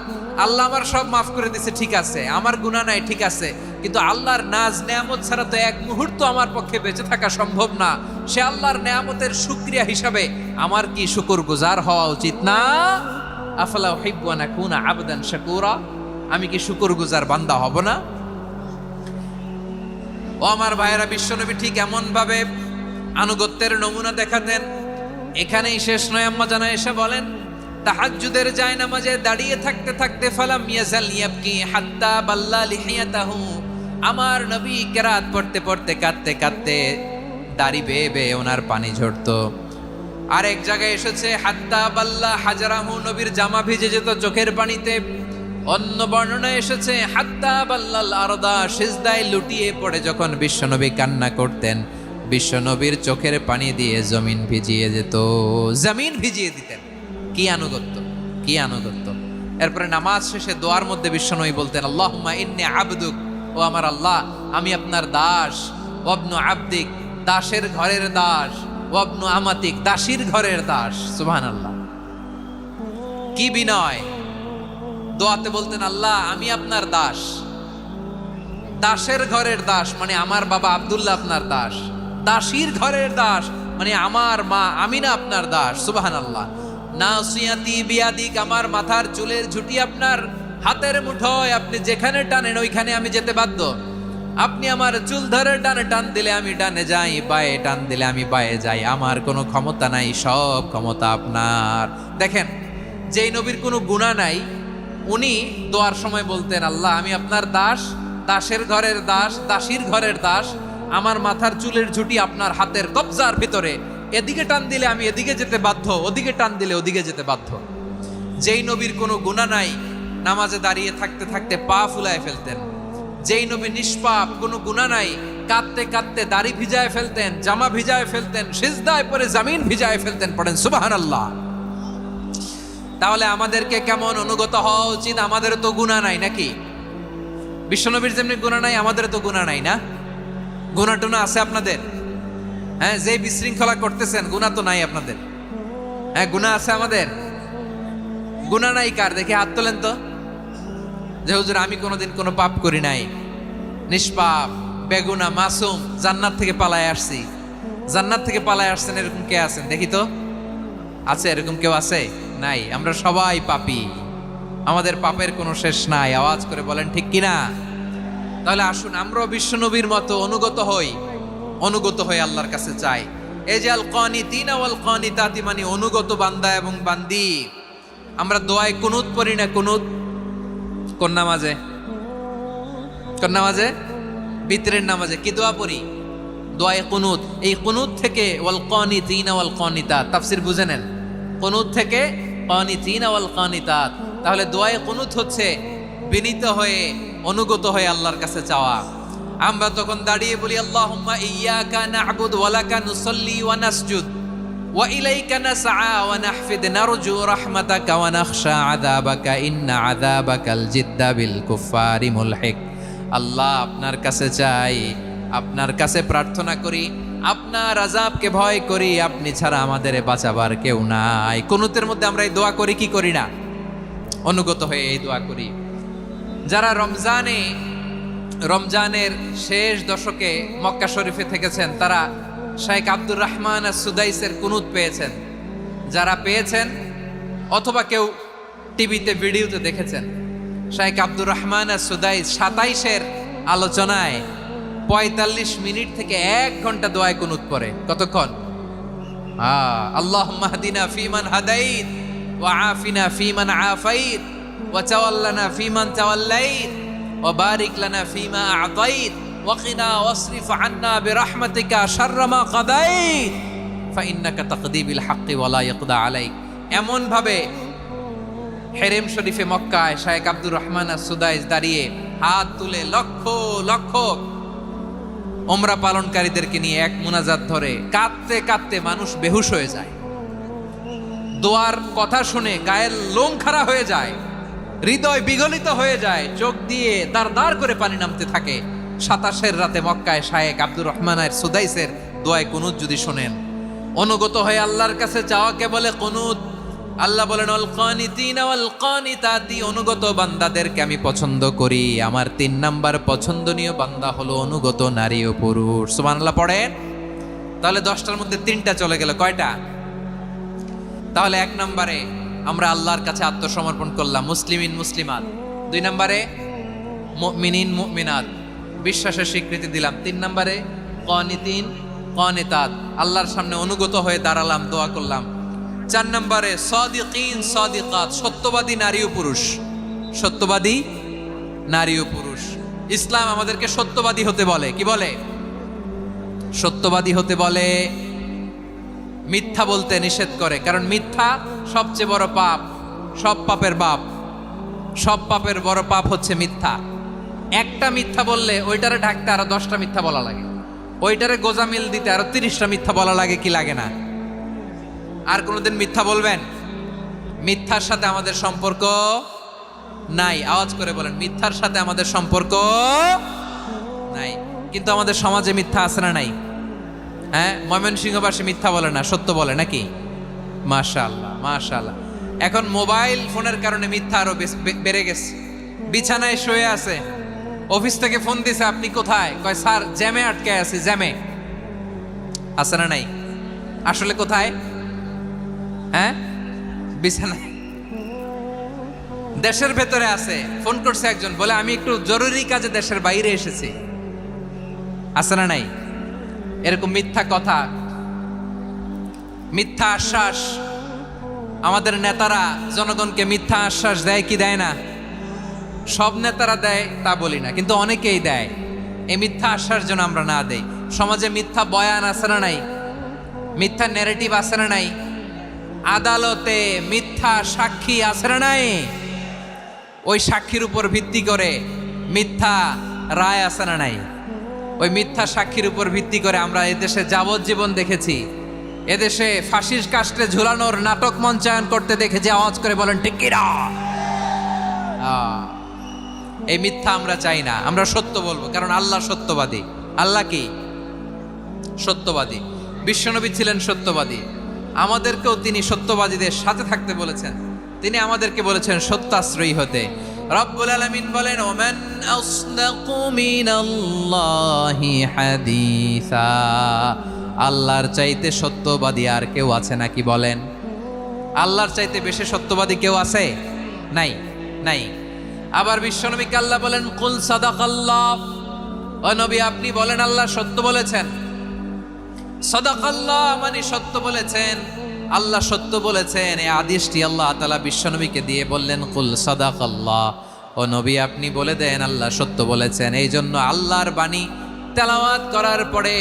আল্লাহ আমার সব মাফ করে দিয়েছে, ঠিক আছে, আমার গুনাহ নাই, ঠিক আছে, কিন্তু আল্লাহর নাজ নেয়ামত ছাড়া তো এক মুহূর্ত আমার পক্ষে বেঁচে থাকা সম্ভব না। সে আল্লাহর নেয়ামতের শুকরিয়া হিসাবে আমার কি শুকরগুজার হওয়া উচিত না? আফালা উহিব্বু আন আকুনা আবদান শাকুরা, আমি কি শুকরগুজার বান্দা হব না? ও আমার ভাইয়েরা, বিশ্বনবী ঠিক এমন ভাবে আনুগত্যের নমুনা দেখাতেন। এখানেই শেষ নয়। আম্মা জানা এসে বলেন, তাহাজ্জুদের জায়নামাজে দাঁড়িয়ে থাকতে থাকতে ফালাম ইয়াজাল ইয়াবকি হাত্তা বাল্লা লিহিয়াতাহু, আমার নবী কেরাত পড়তে পড়তে কাঁদতে কাঁদতে দাড়ি বেয়ে বেয়ে ওনার পানি ঝরতো। আরেক জায়গায় এসেছে হাত্তা বাল্লা হাজারাহু, নবীর জামা ভিজে যেত চোখের পানিতে। অন্য বর্ণনায় এসেছে হাত্তা বাল্লাল আরদা, সিজদায় লুটিয়ে পড়ে যখন বিশ্বনবী কান্না করতেন, বিশ্বনবীর চোখের পানি দিয়ে জমিন ভিজিয়ে যেত, জমিন ভিজিয়ে দিতেন। কি আনুগত্য, কি আনুগত্য! এরপরে নামাজ শেষে দোয়ার মধ্যে বিশ্বনবী বলতেন, আল্লাহুম্মা ইন্নী আবদুক, ও আমার আল্লাহ, আমি আপনার দাস। ওয়াবনু আবদিক, দাসের ঘরের দাস। ওয়াবনু আমাতিক, দাসীর ঘরের দাস। সুবহানাল্লাহ, কি বিনয়! দোয়াতে বলতেন, আল্লাহ আমি আপনার দাস। দাসের ঘরের দাস মানে আমার বাবা আব্দুল্লাহ আপনার দাস। দাসীর ঘরের দাস মানে আমার মা আমিনা আপনার দাস। সুবহানাল্লাহ। নাসিয়াতি বিয়াদিক, আমার মাথার চুলের ঝুঁটি আপনার হাতের মুঠোয়, আপনি যেখানে টানেন ওইখানে আমি যেতে বাধ্য। আপনি আমার চুল ধরে ডানে টান দিলে আমি ডানে যাই, বায়ে টান দিলে আমি বায়ে যাই। আমার কোনো ক্ষমতা নাই, সব ক্ষমতা আপনার। দেখেন, যেই নবীর কোনো গুনাহ নাই, উনি দোয়ার সময় বলতেন, আল্লাহ আমি আপনার দাস, দাসের ঘরের দাস, দাসীর ঘরের দাস। আমার মাথার চুলের ঝুঁটি আপনার হাতের কবজার ভিতরে, এদিকে টান দিলে আমি এদিকে যেতে বাধ্য, ওদিকে টান দিলে ওদিকে যেতে বাধ্য। যেই নবীর কোনো গুনাহ নাই, নামাজে দাঁড়িয়ে থাকতে থাকতে পা ফুলায় ফেলতেন। যেই নবী নিষ্পাপ, কোনো গুনাহ নাই, কাঁদতে কাঁদতে দাড়ি ভিজায় ফেলতেন, জামা ভিজায় ফেলতেন, সিজদায় পরে জমিন ভিজায় ফেলতেন। পড়েন সুবহানাল্লাহ। তাহলে আমাদেরকে কেমন অনুগত হওয়া উচিত? আমাদেরও তো গুনাহ নাই নাকি? বিশ্বনবীর যেমনি গুনাহ নাই, আমাদের তো গুনাহ নাই না? গুনাহ টুনা আছে আপনাদের? হ্যাঁ, যে বিশৃঙ্খলা করতেছেন গুনাহ তো নাই আপনাদের? হ্যাঁ, গুনাহ আছে আমাদের? গুনাহ নাই কার? দেখে হাত তোলেন তো, যে হুজুর আমি কোনোদিন কোনো পাপ করি নাই। নিষ্পাপ, বেগুনা, মাসুম, জান্নাত থেকে পালায় আসছি। জান্নাত থেকে পালায় আসছেন এরকম কে আছেন দেখি তো? আছে এরকম কেউ? আছে? নাই। আমরা সবাই পাপী, আমাদের পাপের কোনো শেষ নাই। আওয়াজ করে বলেন ঠিক কিনা? তাহলে আসুন আমরাও বিশ্বনবীর মতো অনুগত হয়ে আল্লাহর কাছে চাই। এই যে আল কানিতিনা ওয়াল কানিতাতি, মানে অনুগত বান্দা এবং বান্দি। আমরা দোয়ায় কুনুত পড়ি না? কুনুত কোন নামাজে? কোন নামাজে? বিতরের নামাজে কি দোয়া পড়ি? দোয়ায়ে কুনুত। এই কুনুত থেকে ওয়াল কানিতিনা ওয়াল কানিতাত তাফসীর বুঝে নেন। কুনুত থেকে কানিতিনা ওয়াল কানিতাত। তাহলে দোয়ায়ে কুনুত হচ্ছে বিনীত হয়ে অনুগত হয়ে আল্লাহর কাছে চাওয়া। আমরা তখন দাঁড়িয়ে বলি আল্লাহুম্মা ইয়্যাকা না'বুদু ওয়া লাকা নুসাল্লি ওয়া নাসজুদ ওয়া ইলাইকা নাসআ ওয়া নাহফিদ নারজু রাহমাতাকা ওয়া নাখশা আযাবাকা ইন্না আযাবাকাল জিদ্দা বিল কুফফারি মুলহিক। আল্লাহ, আপনার কাছে চাই, আপনার কাছে প্রার্থনা করি, আপনার আযাবকে ভয় করি, আপনি ছাড়া আমাদের বাঁচাবার কেউ নাই। কুনুতের মধ্যে আমরা এই দোয়া করি কি করি না? অনুগত হয়ে এই দোয়া করি। যারা রমজানের শেষ দশকে মক্কা শরীফে থেকেছেন তারা শাইখ আব্দুর রহমান আস-সুদাইসের কুনুত পেয়েছেন। যারা পেয়েছেন অথবা কেউ টিভিতে ভিডিওতে দেখেছেন, শাইখ আব্দুর রহমান আস-সুদাইস 27-এর আলোচনায় 45 মিনিট থেকে 1 ঘন্টা দোয়ায় কুনুত পড়ে। কতক্ষণ? আল্লাহুম্মা হদিনা ফিমান হাদাইত ওয়া আফিনা ফিমান আফাইত ওয়া তাওয়াল্লানা ফিমান তাওয়াল্লাইত ওয়া বারিক লানা ফিমা আ'তাইত ওয়া কিনা ওয়াসরিফ আন্না বিরহমাতিকা শাররা মা কাদাইত ফাইন্নাকা তাকদি বিল হাক্কি ওয়া লা ইয়াকদা আলাইক। এমন ভাবে হেরেম শরীফে মক্কায় শাইখ আব্দুর রহমান আস-সুদাইস দাঁড়িয়ে হাত তুলে লক্ষ লক্ষ ওমরা পালনকারীদেরকে নিয়ে এক মুনাজাত ধরে কাঁদতে কাঁদতে মানুষ বেহুশ হয়ে যায়। দোয়ার কথা শুনে গায়ের লোম খাড়া হয়ে যায়, হৃদয় বিগলিত হয়ে যায়, চোখ দিয়ে দাঁড় করে পানি নামতে থাকে। 27-এর রাতে মক্কায় শাইখ আব্দুর রহমান আস-সুদাইসের দোয়ায় কুনুত যদি শোনেন, অনুগত হয়ে আল্লাহর কাছে চাওয়াকে বলে কুনুত। আল্লাহ বলেন আল কানিতিনা ওয়াল কানিতাতি, অনুগত বান্দাদেরকে আমি পছন্দ করি। আমার 3 নাম্বার পছন্দনীয় বান্দা হলো অনুগত নারী ও পুরুষ। সুবহানাল্লাহ পড়েন। তাহলে 10টার মধ্যে 3টা চলে গেল। কয়টা? তাহলে 1 নম্বরে আমরা আল্লাহর কাছে আত্মসমর্পণ করলাম, মুসলিমিন মুসলিমাত। 2 নম্বরে মুমিনিন মুমিনাত, বিশ্বাসের স্বীকৃতি দিলাম। 3 নম্বরে কানিতিন কানিতাত, আল্লাহর সামনে অনুগত হয়ে দাঁড়ালাম, দোয়া করলাম। 4 নম্বরে সাদিকিন সাদিকাত, সত্যবাদী নারী ও পুরুষ। সত্যবাদী নারী ও পুরুষ। ইসলাম আমাদেরকে সত্যবাদী হতে বলে। কি বলে? সত্যবাদী হতে বলে, মিথ্যা বলতে নিষেধ করে। কারণ মিথ্যা সবচেয়ে বড় পাপ, সব পাপের বাপ। সব পাপের বড় পাপ হচ্ছে মিথ্যা। একটা মিথ্যা বললে ওইটারে ঢাকতে আরো 10টা মিথ্যা বলা লাগে, ওইটারে গোজামিল দিতে আরো 30টা মিথ্যা বলা লাগে। কি লাগে না? আর কোনোদিন মিথ্যা বলবেন? মিথ্যার সাথে আমাদের সম্পর্ক নাই। আওয়াজ করে বলেন, মিথ্যার সাথে আমাদের সম্পর্ক নাই। কিন্তু আমাদের সমাজে মিথ্যা আছে না নাই? হ্যাঁ, ময়মনসিংহবাসী মিথ্যা বলে না, সত্য বলে নাকি? মাশাআল্লাহ মাশাআল্লাহ। এখন মোবাইল ফোনের কারণে মিথ্যা আরো বেড়ে গেছে। বিছানায় শুয়ে আছে, অফিস থেকে ফোন দিছে, আপনি কোথায়? কয় স্যার জ্যামে আটকে আছি। জ্যামে আছে না নাই? আসলে কোথায়? হ্যাঁ, বিছানায়। দেশের ভেতরে আছে। ফোন করছে একজন, বলে আমি একটু জরুরি কাজে দেশের বাইরে এসেছি। আছে না নাই? এরকম মিথ্যা কথা, মিথ্যা আশ্বাস। আমাদের নেতারা জনগণকে মিথ্যা আশ্বাস দেয় কি দেয় না? সব নেতারা দেয় তা বলি না, কিন্তু অনেকেই দেয়। এই মিথ্যা আশ্বাস যেন আমরা না দেই। সমাজে মিথ্যা বয়ান আছে না নাই? মিথ্যা ন্যারেটিভ আছে না নাই? আদালতে মিথ্যা সাক্ষী আছে না নাই? ওই সাক্ষীর উপর ভিত্তি করে মিথ্যা রায় আছে না নাই? ওই মিথ্যা সাক্ষীর উপর ভিত্তি করে আমরা এদেশে যাবজ্জীবন দেখেছি, এদেশে ফাঁসির কাস্টে ঝুলানোর নাটক মঞ্চায়ন করতে দেখেছি। আওয়াজ করে বলেন ঠিক কি না? এই মিথ্যা আমরা চাই না, আমরা সত্য বলবো, কারণ আল্লাহ সত্যবাদী। আল্লাহ কি? সত্যবাদী। বিশ্বনবী ছিলেন সত্যবাদী। আমাদেরকেও তিনি সত্যবাদীদের সাথে থাকতে বলেছেন। তিনি আমাদেরকে বলেছেন সত্যাশ্রয়ী হতে। রব্বুল আলামিন বলেন ওমান আসদাকু মিনাল্লাহি হাদিসা, আল্লাহর চাইতে সত্যবাদী আর কেউ আছে নাকি বলেন? আল্লাহর চাইতে বেশি সত্যবাদী কেউ আছে? নাই, নাই। আবার বিশ্বনবীকে আল্লাহ বলেন কুল সাদাকাল্লাহ, ও নবী আপনি বলেন আল্লাহ সত্য বলেছেন। সাদাকাল্লাহ মানে সত্য বলেছেন, আল্লাহ সত্য বলেছেন। এই আদেশটি আল্লাহ তাআলা বিশ্বনবীকে দিয়ে বললেন কুল সাদাকাল্লাহ, ও নবী আপনি বলে দেন আল্লাহ সত্য বলেছেন। এই জন্য আল্লাহর বাণী তেলাওয়াত করার পরে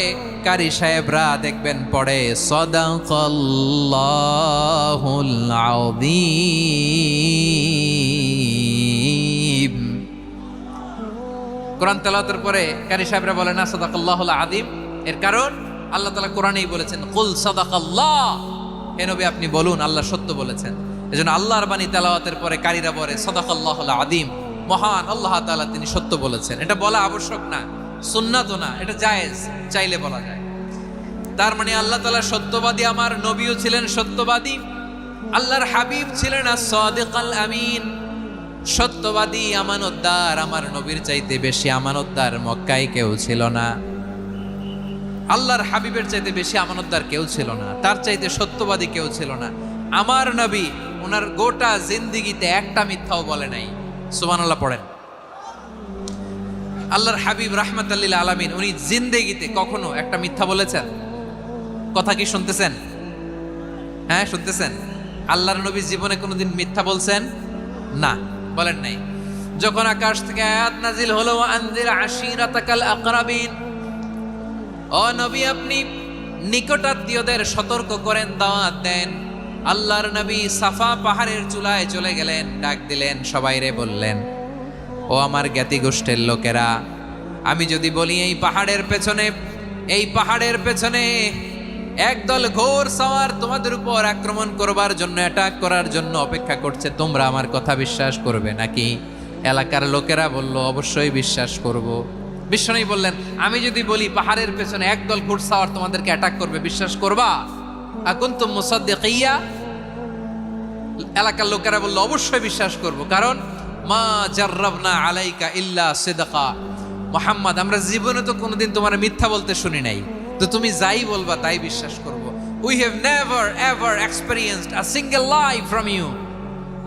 কারি সাহেবরা দেখবেন পড়ে সাদাকাল্লাহুল আযীম। কোরআন তেলাওয়াতের পরে কারি সাহেবরা বলে না সাদাকাল্লাহুল আযীম, এর কারণ আল্লাহ তাআলা কোরআনেই বলেছেন কুল সাদাকাল্লাহ, হে নবী আপনি বলুন আল্লাহ সত্য বলেছেন। এজন্য আল্লাহর বাণী তেলাওয়াতের পরে কারীরা বলে সাদাকাল্লাহুল আযীম, মহান আল্লাহ তাআলা তিনি সত্য বলেছেন। এটা বলা আবশ্যক না, সুন্নাতও না, এটা জায়েজ, চাইলে বলা যায়। তার মানে আল্লাহ তাআলা সত্যবাদী, আমার নবীও ছিলেন সত্যবাদী, আল্লাহর হাবিব ছিলেন as-সাদিকাল আমিন, সত্যবাদী আমানতদার। আমার নবীর চাইতে বেশি আমানতদার মক্কায় কেউ ছিল না, আল্লাহর হাবিবের চাইতে বেশি আমানতদার কেউ ছিল না, তার চাইতে সত্যবাদী কেউ ছিল না। আমার নবী ওনার গোটা জিন্দেগিতে একটা মিথ্যাও বলে নাই। সুবহানাল্লাহ পড়েন। আল্লাহর হাবিব রাহমাতাল লিল আলামিন উনি জিন্দেগিতে কখনো একটা মিথ্যা বলেছেন? কথা কি শুনতেছেন? হ্যাঁ শুনতেছেন? আল্লাহর নবী জীবনে কোনোদিন মিথ্যা বলছেন? না, বলেন নাই। যখন আকাশ থেকে আয়াত নাজিল হলো আনজির আশিরাতাকাল আকরাবিন, ও নবী আপনি নিকটাত্মীয়দের সতর্ক করেন, দাওয়াত দেন। আল্লাহর নবী সাফা পাহাড়ের চূড়ায় চলে গেলেন, ডাক দিলেন, সবাইরে বললেন ও আমার জ্ঞাতি গোষ্ঠীর লোকেরা, আমি যদি বলি এই পাহাড়ের পেছনে একদল ঘোর সওয়ার তোমাদের উপর আক্রমণ করবার জন্য, অ্যাটাক করার জন্য অপেক্ষা করছে, তোমরা আমার কথা বিশ্বাস করবে নাকি? এলাকার লোকেরা বলল অবশ্যই বিশ্বাস করব। বিশ্বনবী বললেন আমি যদি বলি পাহাড়ের পেছনে একদল ঘোড়সাওয়ার তোমাদেরকে অ্যাটাক করবে, বিশ্বাস করবা? আকুনতুম মুসাদ্দিকিয়া? এলাকার লোকেরা বলল অবশ্যই বিশ্বাস করব, কারণ মা জাররাবনা আলাইকা ইল্লা সিদকা, মুহাম্মদ আমরা জীবনে তো কোনোদিন তোমার মিথ্যা বলতে শুনি নাই, তো তুমি যাই বলবা তাই বিশ্বাস করব। We have never ever experienced a single lie from you,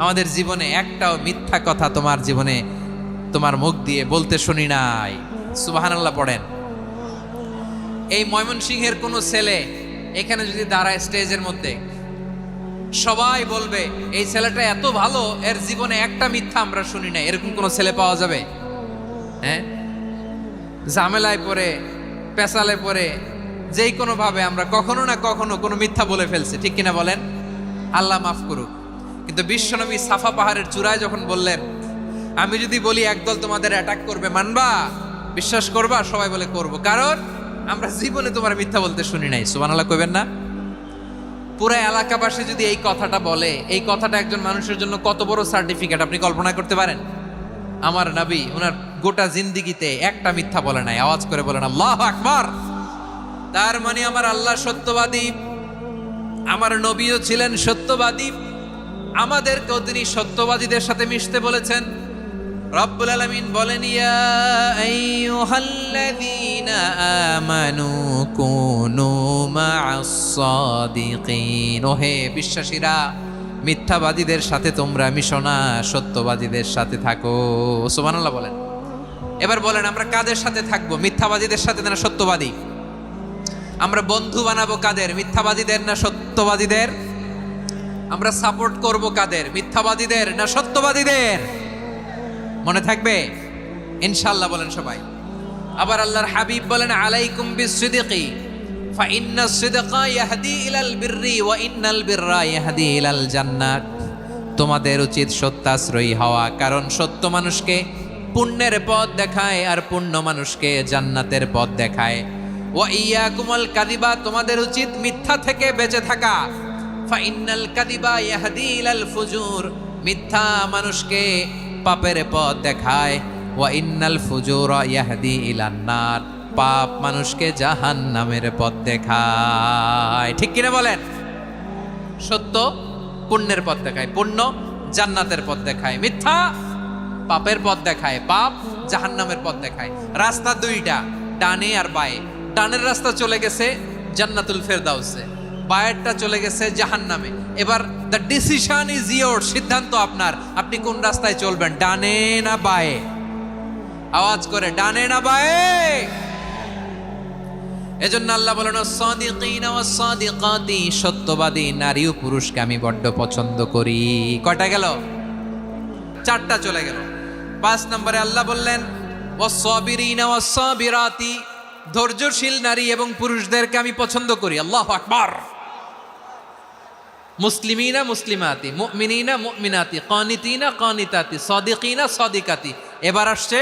আমাদের জীবনে একটাও মিথ্যা কথা তোমার জীবনে তোমার মুখ দিয়ে বলতে শুনি নাই। সুবহানাল্লাহ পড়েন। এই ময়মনসিংহের কোনো ছেলে এখানে যদি দাঁড়ায় স্টেজের মধ্যে, সবাই বলবে এই ছেলেটা এত ভালো, এর জীবনে একটা মিথ্যা আমরা শুনি নাই। এরকম কোন ছেলে পাওয়া যাবে? হ্যাঁ, ঝামেলায় পড়ে, পেশালে পড়ে, যেই কোনো ভাবে আমরা কখনো না কখনো কোনো মিথ্যা বলে ফেলছি, ঠিক কিনা বলেন? আল্লাহ মাফ করুক। কিন্তু বিশ্বনবী সাফা পাহাড়ের চূড়ায় যখন বললেন আমি যদি বলি একদল তোমাদের অ্যাটাক করবে, মানবা? বিশ্বাস করবা? সবাই বলে করব, কারণ আমরা জীবনে তোমার মিথ্যা বলতে শুনি নাই। সুবহানাল্লাহ কইবেন না? পুরো এলাকাবাসী যদি এই কথাটা বলে, এই কথাটা একজন মানুষের জন্য কত বড় সার্টিফিকেট আপনি কল্পনা করতে পারেন? আমার নবী ওনার গোটা জিন্দেগিতে একটা মিথ্যা বলে নাই। আওয়াজ করে বলেন আল্লাহু আকবার। তার মানে আমার আল্লাহ সত্যবাদী, আমার নবীও ছিলেন সত্যবাদী, আমাদেরকেও তিনি সত্যবাদীদের সাথে মিশতে বলেছেন। রব্বুল আলামিন বলেন ইয়া আইয়ুহাল্লাযীনা আমানু কুনু মা'আস সাদিকিন, ওহে বিশ্বাসীরা মিথ্যাবাদীদের সাথে তোমরা মিশো না, সত্যবাদীদের সাথে থাকো। সুবহানাল্লাহ বলেন। এবার বলেন আমরা কাদের সাথে থাকবো? মিথ্যাবাদীদের সাথে না সত্যবাদী? আমরা বন্ধু বানাবো কাদের? মিথ্যাবাদীদের না সত্যবাদীদের? আমরা সাপোর্ট করব কাদের? মিথ্যাবাদীদের না সত্যবাদীদের? মনে থাকবে ইনশাআল্লাহ বলেন সবাই। আবার আল্লাহর হাবিব বলেন আলাইকুম বিসসিদকি ফাইন্নাস সিদকা ইয়াহদি ইলাল বিররি ওয়া ইন্নাল বিররা ইয়াহদি ইলাল জান্নাত। তোমাদের উচিত সত্যাশ্রয়ী হওয়া, কারণ সত্য মানুষকে পুণ্যের পথ দেখায় আর পুণ্য মানুষকে জান্নাতের পথ দেখায়। ওয়া ইয়াকুমুল কাযিবা, তোমাদের উচিত মিথ্যা থেকে বেঁচে থাকা। ফাইন্নাল কাযিবা ইয়াহদি ইলাল ফুজুর, মিথ্যা মানুষকে পাপের পথ দেখায়। ওয়া ইন্নাল ফুজুরা ইয়াহদি ইলান নার, পাপ মানুষকে জাহান্নামের পথ দেখায়। ঠিক কিনা বলেন? সত্য পুণ্যের পথ দেখায়, পুণ্য জান্নাতের পথ দেখায়, মিথ্যা পাপের পথ দেখায়, পাপ জাহান্নামের পথ দেখায়। রাস্তা দুইটা, ডানে আর বায়ে। ডানের রাস্তা চলে গেছে জান্নাতুল ফেরদাউসে, বায়েরটা চলে গেছে জাহান্নামে। এবার দ্য ডিসিশন ইজ ইয়োর, সিদ্ধান্ত আপনার, আপনি কোন রাস্তায় চলবেন, ডানে না বায়ে? আওয়াজ করে, ডানে না বায়ে? এজন্য আল্লাহ বলেন সাদিকিনা ওয়াস সাদিকাতি, সত্যবাদী নারী ও পুরুষকে আমি বড্ড পছন্দ করি। কয়টা গেল? চারটা চলে গেল। 5 নম্বরে আল্লাহ বললেন ওয়াস সাবিরিনা ওয়াস সাবিরাতি, ধৈর্যশীল নারী এবং পুরুষদেরকে আমি পছন্দ করি। আল্লাহু আকবার। মুসলিমিনা মুসলিমাতি, মুমিনিনা মুমিনাতি, কানিতিনা কানিতাতি, সাদিকিনা সাদিকাতি। এবার আসছে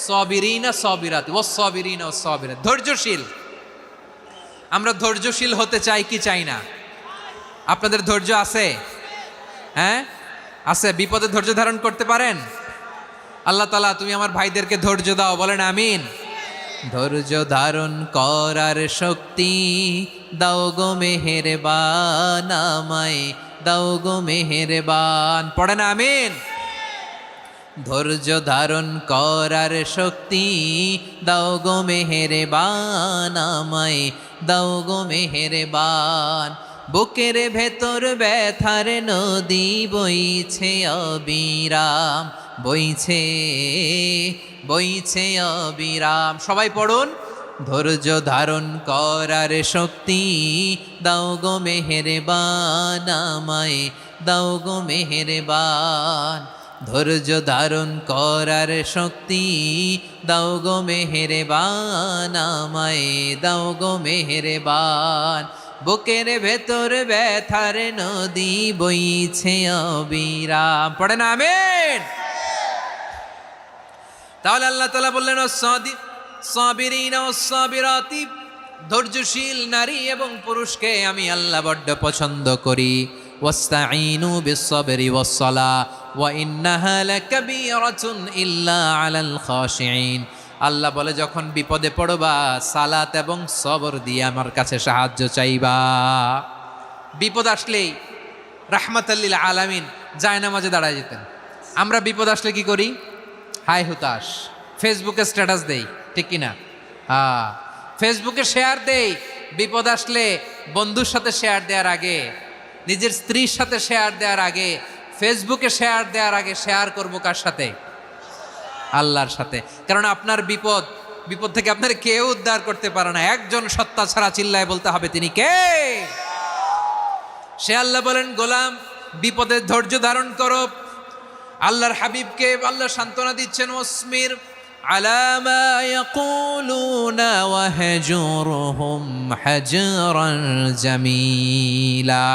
সাবিরিনা সাবিরাতি, ওয়াস সাবিরিনা ওয়াস সাবিরাত, ধৈর্যশীল। আমরা ধৈর্যশীল হতে চাই কি চাই না? আপনাদের ধৈর্য আছে? হ্যাঁ আছে? বিপদে ধৈর্য ধারণ করতে পারেন? আল্লাহ তাআলা তুমি আমার ভাইদেরকে ধৈর্য দাও, বলেন আমিন। ধৈর্য ধারণ করার শক্তি দাও গো মেহেরবান, আমায় দাও গো মেহেরবান, পড়েন আমিন। ধৈর্য ধারণ করার শক্তি দাও গো মেহেরবান, আমায় দাও গো মেহেরবান। বুকের ভেতর ব্যথার নদী বইছে অবিরাম, বইছে বইছে অবিরাম। সবাই পড়ুন, ধৈর্য ধারণ করার শক্তি দাও গো মেহেরবান, আমায় দাও গো মেহেরবান। ধৈর্য ধারণ করার শক্তি দাও গো মেহেরবান, আমায় দাও গো মেহেরবান। বুকের ভেতর ব্যথার নদী বইছে অবিরাম, পড়েন আমিন। তাহলে আল্লাহ তাআলা বললেন সাবিরিনা ওয়াস সাবিরাতি, ধৈর্যশীল নারী এবং পুরুষকে আমি আল্লাহ বড্ড পছন্দ করি। ওয়াস্তাঈনু বিস-সাবরি ওয়াস-সালাহ ওয়া ইন্নাহা লাকাবীরাতুন ইল্লা আলাল খাশিঈন। আল্লাহ বলে যখন বিপদে পড়বা সালাত এবং সবর দিয়ে আমার কাছে সাহায্য চাইবা। বিপদ আসলেই রাহমাতাল লিল আলামিন জায়নামাজে দাঁড়ায় যেতেন। আমরা বিপদ আসলে কি করি? হাই হুতাশ, ফেসবুকে স্ট্যাটাস দেই, ঠিক কিনা? হ্যাঁ, ফেসবুকে শেয়ার দেই। বিপদ আসলে বন্ধুর সাথে শেয়ার দেওয়ার আগে, নিজের স্ত্রীর সাথে শেয়ার দেওয়ার আগে, ফেসবুকে শেয়ার দেওয়ার আগে শেয়ার করবো কার সাথে? আল্লাহর সাথে। কারণ আপনার বিপদ থেকে আপনার কেউ উদ্ধার করতে পারে না, একজন সত্তা ছাড়া। চিল্লায় বলতে হবে তিনি কে? সে আল্লাহ বলেন গোলাম বিপদে ধৈর্য ধারণ করো। আল্লাহর হাবিবকে আল্লাহ সান্ত্বনা দিচ্ছেন ওয়াসমির আলা মা ইয়াকুলুনা ওয়াহজুরহুম হাজরান জামিলা।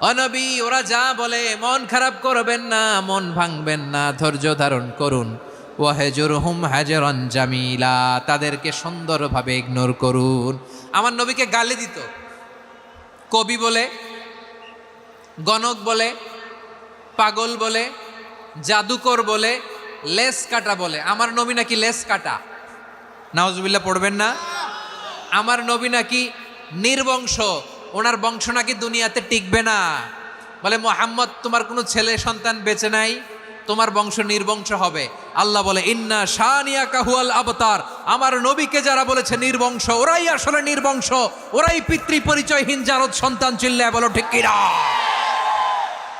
ও নবী, ওরা যা বলে মন খারাপ করবেন না, মন ভাঙবেন না, ধৈর্য ধারণ করুন। ওয়াহজুরহুম হাজরান জামিলা, তাদেরকে সুন্দরভাবে ইগনোর করুন। আমার নবীকে গালি দিত কবি বলে, গণক বলে, পাগল বলে, জাদুকর বলে, লেস কাটা বলে। আমার নবী নাকি লেস কাটা, নাউজুবিল্লাহ পড়বেন না। আমার নবী নাকি নির্বংশ, ওনার বংশ নাকি দুনিয়াতে টিকবে না। বলে মুহাম্মদ তোমার কোনো ছেলে সন্তান বেঁচে নাই, তোমার বংশ নির্বংশ হবে। আল্লাহ বলে ইন্না শানিয়াকা হুয়াল আবতার। আমার নবীকে যারা বলেছে নির্বংশ, ওরাই আসলে নির্বংশ, ওরাই পিতৃ পরিচয়হীন জারদ সন্তান। চিল্লায় বলো ঠিক কিনা?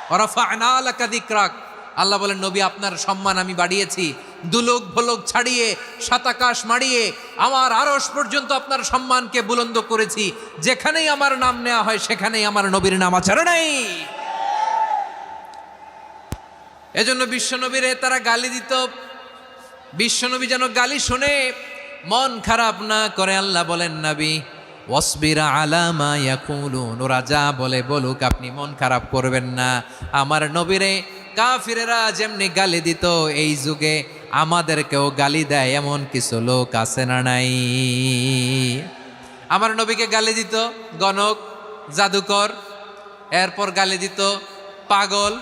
ওয়ারাফা'না লাকা যিকরাক। আল্লাহ বলেন নবী আপনার সম্মান আমি বাড়িয়েছি, দুলোক ভোলোক ছাড়িয়ে সাতাকাশ মাড়িয়ে আমার আরশ পর্যন্ত আপনার সম্মানকে বুলন্দ করেছি। যেখানেই আমার নাম নেওয়া হয় সেখানেই আমার নবীর নাম আছে না নাই? এজন্য বিশ্বনবীরে তারা গালি দিত। বিশ্বনবী যেন গালি শুনে মন খারাপ না করে আল্লাহ বলেন নবী ওয়াসবির আলা মা ইয়াকুলুন, ওরা যা বলে বলুক, আপনি মন খারাপ করবেন না। আমার নবীরে কাফিরেরা যেমনি গালি দিত, এই যুগে আমাদেরকেও গালি দেয় এমন কিছু লোক আছে না নাই? আমার নবীকে গালি দিত গণক, জাদুকর, এরপর গালি দিত পাগল,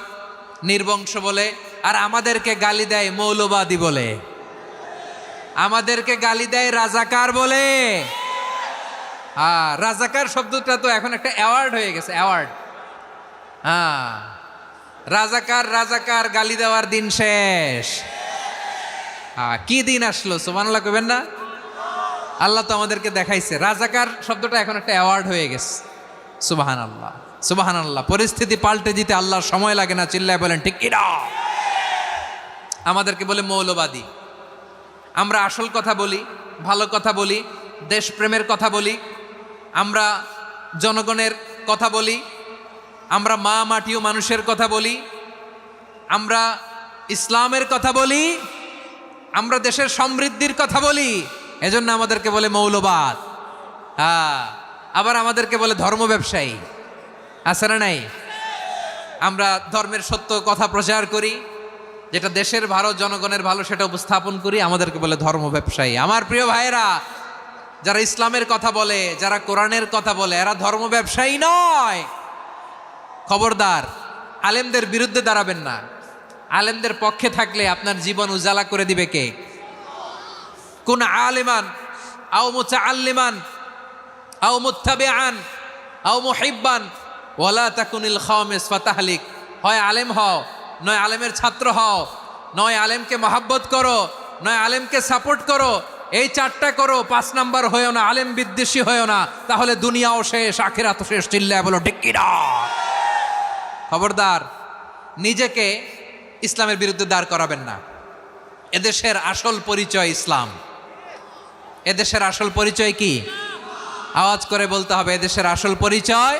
নির্বংশ বলে। আর আমাদেরকে গালি দেয় মৌলবাদী বলে, আমাদেরকে গালি দেয় রাজাকার বলে। রাজাকার শব্দটা তো এখন একটা অ্যাওয়ার্ড হয়ে গেছে, অ্যাওয়ার্ড। রাজাকার রাজাকার গালি দেওয়ার দিন শেষ। কি দিন আসলো, সুবহানাল্লাহ কইবেন না? আল্লাহ তো আমাদেরকে দেখাইছে। রাজাকার শব্দটা এখন একটা অ্যাওয়ার্ড হয়ে গেছে। সুবহানাল্লাহ, সুবহানাল্লাহ। পরিস্থিতি পাল্টে দিতে আল্লাহর সময় লাগে না, চিল্লায় বলেন ঠিক কি না? আমাদেরকে বলে মৌলবাদী। আমরা আসল কথা বলি, ভালো কথা বলি, দেশপ্রেমের কথা বলি, আমরা জনগণের কথা বলি, আমরা মা মাটি ও মানুষের কথা বলি, আমরা ইসলামের কথা বলি, আমরা দেশের সমৃদ্ধির কথা বলি। এজন্য আমাদেরকে বলে মৌলবাদ। আবার আমাদেরকে বলে ধর্ম ব্যবসায়ী। আছে না নাই? আমরা ধর্মের সত্য কথা প্রচার করি, যেটা দেশের ভালো, জনগণের ভালো, সেটা উপস্থাপন করি, আমাদেরকে বলে ধর্ম ব্যবসায়ী। আমার প্রিয় ভাইরা, যারা ইসলামের কথা বলে, যারা কোরআনের কথা বলে, এরা ধর্ম ব্যবসায়ী নয়। খবরদার, আলেমদের বিরুদ্ধে দাঁড়াবেন না। আলেমদের পক্ষে থাকলে আপনার জীবন উজালা করে দিবে কে? কুন আলিমান আও মুতাআল্লিমান আও মুত্তাবিআন আও মুহিব্বান ওয়ালা তাকুনিল খামিস ফাতাহলিক। হয় আলেম হও, নয় আলেমের ছাত্র হও, নয় আলেমকে মহাব্বত করো, নয় আলেমকে সাপোর্ট করো। এই চারটা করো, 5 নাম্বার হয়েও না, আলেম বিদ্বেষী হয়েও না, তাহলে দুনিয়াও শেষ, আখিরাতও শেষ। চিল্লায় বলো ঠিক কি না? খবরদার, নিজেকে ইসলামের বিরুদ্ধে দাঁড় করাবেন না। এদেশের আসল পরিচয় ইসলাম। এদেশের আসল পরিচয় কি? আওয়াজ করে বলতে হবে, এদেশের আসল পরিচয়।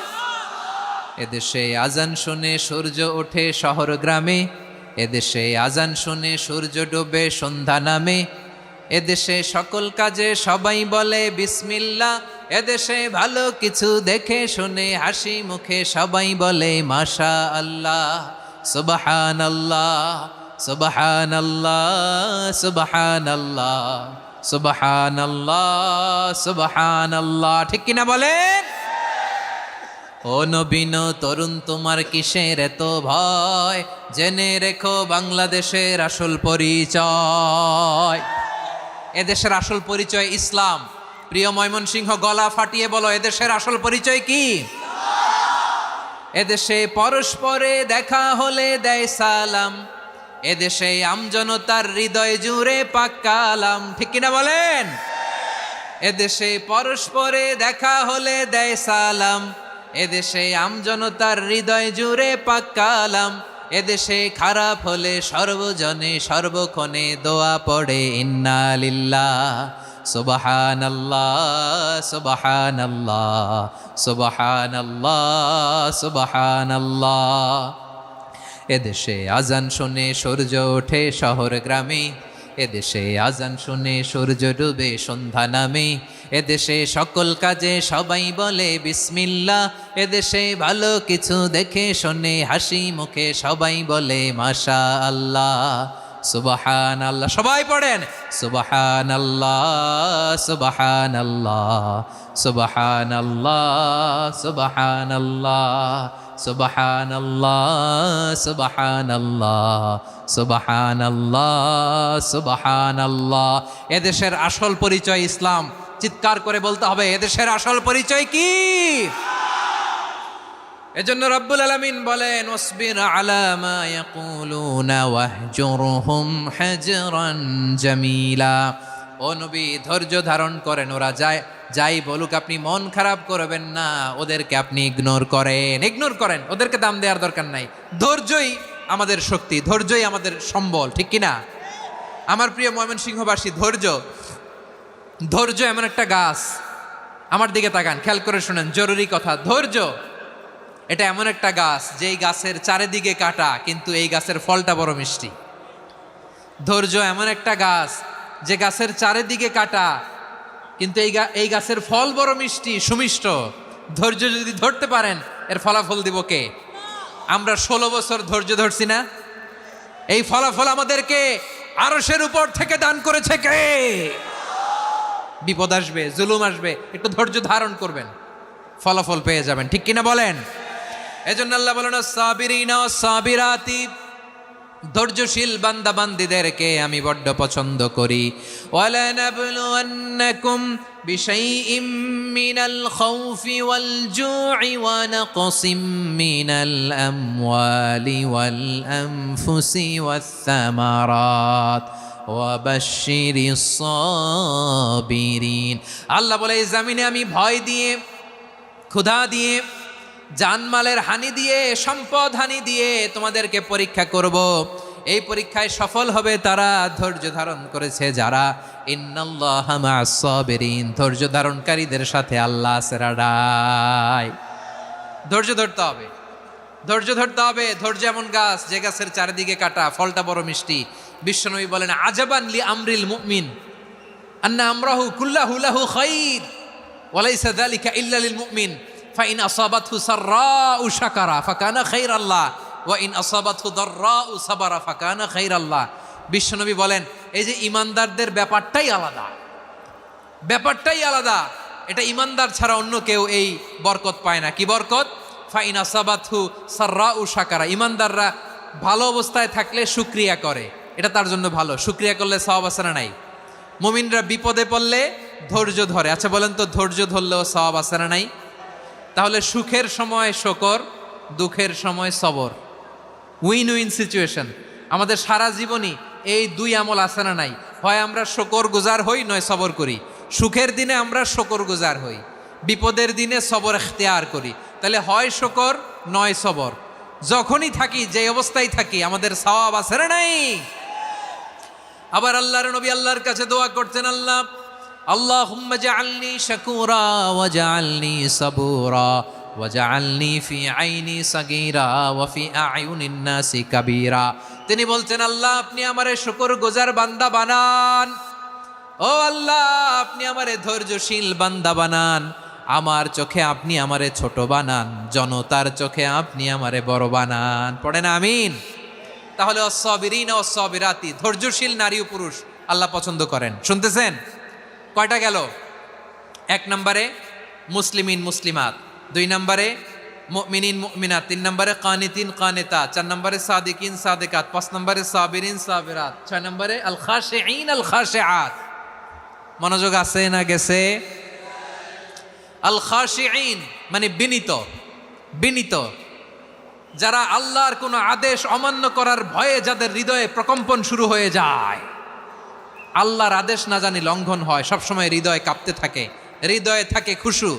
এদেশে আজান শুনে সূর্য ওঠে শহর গ্রামে, এদেশে আজান শুনে সূর্য ডোবে সন্ধ্যা নামে, এদেশে সকল কাজে সবাই বলে বিসমিল্লাহ, এদেশে ভালো কিছু দেখে শুনে হাসি মুখে সবাই বলে মাশা আল্লাহ, সুবহানাল্লাহ, সুবহানাল্লাহ, সুবহানাল্লাহ, সুবহানাল্লাহ, সুবহানাল্লাহ। ঠিক কিনা বলেন? ও নবীন তরুণ, তোমার কিসের এত ভয়? জেনে রেখো বাংলাদেশের আসল পরিচয়। এদেশের আসল পরিচয় ইসলাম। প্রিয় ময়মনসিংহ, গলা ফাটিয়ে বলো, এদেশের আসল পরিচয় কি? এদেশে পরস্পরে দেখা হলে দেয় সালাম, এদেশে আমজনতার হৃদয় জুড়ে পাক্কালাম। ঠিক কিনা বলেন? এদেশে পরস্পরে দেখা হলে দেয় সালাম, এদেশে আমজনতার হৃদয় জুড়ে পাক্কালাম, এদেশে খারাপ হলে সর্বজনে সর্বক্ষণে দোয়া পড়ে ইন্না লিল্লাহ, সুবহানাল্লাহ, সুবহানাল্লাহ, সুবহানাল্লাহ, সুবহানাল্লাহ। এদেশে আজান শুনে সূর্য ওঠে শহর গ্রামে, এদেশে আজান শুনে সূর্য ডুবে সন্ধ্যা নামে, এদেশে সকল কাজে সবাই বলে বিসমিল্লাহ, এদেশে ভালো কিছু দেখে শুনে হাসি মুখে সবাই বলে মাশা আল্লাহ, সুবহানাল্লাহ। সবাই পড়েন সুবহানাল্লাহ, সুবহানাল্লাহ, সুবহানাল্লাহ, সুবহানাল্লাহ, সুবহানাল্লাহ, সুবহানাল্লাহ, সুবহানাল্লাহ, সুবহানাল্লাহ। এদেশের আসল পরিচয় ইসলাম। চিৎকার করে বলতে হবে, এদেশের আসল পরিচয় কি? এজন্য রব্বুল আলামিন বলেন, ওয়াসবির আলা মা ইয়াকুলুনা ওয়াহজুরহুম হাজরান জামিলা। ও নবী, ধৈর্য ধারণ করেন, ওরা যাই বলুক আপনি মন খারাপ করবেন না, ওদেরকে আপনি ইগনোর করেন, ওদেরকে দাম দেওয়ার দরকার নাই। ধৈর্যই আমাদের শক্তি, ধৈর্যই আমাদের সম্বল। ঠিক কিনা? আমার প্রিয় ময়মনসিংহবাসী, ধৈর্য এমন একটা গাছ। আমার দিকে তাকান, খেয়াল করে শুনেন, জরুরি কথা। ধৈর্য এটা এমন একটা গাছ, যেই গাছের চারিদিকে কাটা, কিন্তু এই গাছের ফলটা বড় মিষ্টি। ধৈর্য এমন একটা গাছ, যে গাছের চারিদিকে কাটা, কিন্তু এই গাছের ফল বড় মিষ্টি, সুমিষ্ট। ধৈর্য যদি ধরতে পারেন, এর ফলাফল দিব কে? আমরা 16 বছর ধৈর্য ধরছি না? এই ফলাফল আমাদেরকে আরশের উপর থেকে দান করেছে কে? বিপদ আসবে, জুলুম আসবে, একটু ধৈর্য ধারণ করবেন, ফলাফল পেয়ে যাবেন। ঠিক কিনা বলেন? এজন্য আল্লাহ বলেন, সাবিরিনা সাবিরাতি, ধৈর্যশীল বান্দা বান্দীদেরকে আমি বড্ড পছন্দ করি। ওয়ালা নাবলুয়ান্নাকুম বিশাইইম মিনাল খাউফি ওয়াল জু'i ওয়া নাকসিম মিনাল আমওয়ালি ওয়াল আনফুসি ওয়াস সামারাত ওয়াবাশশিরিস সাবিরিন। আল্লাহ বলে এই জমিনে আমি ভয় দিয়ে, ক্ষুধা দিয়ে, জানমালের হানি দিয়ে, সম্পদ হানি দিয়ে তোমাদেরকে পরীক্ষা করব। এই পরীক্ষায় সফল হবে তারা ধৈর্য ধারণ করেছে যারা। ইন্নাল্লাহা মা'আস সাবিরিন, ধৈর্য ধারণকারীদের সাথে আল্লাহ আছে রাডায়। ধৈর্য ধরতে হবে, ধৈর্য ধরতে হবে। ধৈর্য এমন গাছ যে গাছের চারিদিকে কাটা, ফলটা বড় মিষ্টি। বিশ্বনবী বলেন আজাবান লি আমরিল মুমিন আন্না আমরাহু কুল্লাহু লাহু খাইর ওয়া লাইসা যালিকা ইল্লা লিল মুমিন ফাইন আসাবাতহু সাররাউ শাকারা ফাকানা খাইরাল্লাহ ওয়া ইন আসাবাতহু দাররাউ সাবারা ফাকানা খাইরাল্লাহ। বিশ্বনবী বলেন এই যে ইমানদারদের ব্যাপারটাই আলাদা, ব্যাপারটাই আলাদা। এটা ইমানদার ছাড়া অন্য কেউ এই বরকত পায় না। কি বরকত? ফাইন আসাবাতহু সাররাউ শাকারা। ইমানদাররা ভালো অবস্থায় থাকলে শুকরিয়া করে, এটা তার জন্য ভালো। শুকরিয়া করলে সওয়াব আছে না নাই? মুমিনরা বিপদে পড়লে ধৈর্য ধরে। আচ্ছা বলেন তো, ধৈর্য ধরলেও সওয়াব আছে না নাই? তাহলে সুখের সময় শকর, দুঃখের সময় সবর, উইন উইন সিচুয়েশন। আমাদের সারা জীবনই এই দুই আমল আছে না নাই? হয় আমরা শকর গুজার হই, নয় সবর করি। সুখের দিনে আমরা শকর গুজার হই, বিপদের দিনে সবর ইখতিয়ার করি। তাহলে হয় শকর নয় সবর। যখনই থাকি, যে অবস্থায় থাকি, আমাদের সওয়াব আছে না নাই? আবার আল্লাহর নবী আল্লাহর কাছে দোয়া করতেন, আল্লাহ আল্লাহুম্মা জাআলনি শাকুরা ওয়া জাআলনি সাবুরা ওয়া জাআলনি ফি আইনি সাগীরা ওয়া ফি আ'য়ুনিন নাসি কাবীরা। তিনি বলছেন আল্লাহ আপনি আমারে শুকরগুজার বান্দা বানান, ও আল্লাহ আপনি আমারে ধৈর্যশীল বান্দা বানান, আমার চোখে আপনি আমারে ছোট বানান, জনতার চোখে আপনি আমারে বড় বানান। পড়েন আমিন। তাহলে অসসাবিরিন অসসাবিরাতি, ধৈর্যশীল নারী ও পুরুষ আল্লাহ পছন্দ করেন। শুনতেছেন? কয়টা গেল? এক নম্বরে মুসলিমিন মুসলিমাত, দুই নম্বরে মুমিনিন মুমিনাত, তিন নম্বরে কানিতিন কানিতাত, চার নম্বরে সাদিকিন সাদিকাত, পাঁচ নম্বরে সাবিরিন সাবিরাত, ছয় নম্বরে আল খাশিঈন আল খাশিআত। মনোযোগ আছে না গেছে? আল খাশিঈন মানে বিনীত, বিনীত, যারা আল্লাহর কোনো আদেশ অমান্য করার ভয়ে যাদের হৃদয়ে প্রকম্পন শুরু হয়ে যায়, আল্লাহর আদেশ না জানি লঙ্ঘন হয়, সবসময় হৃদয় কাঁপতে থাকে, হৃদয়ে থাকে খুশু।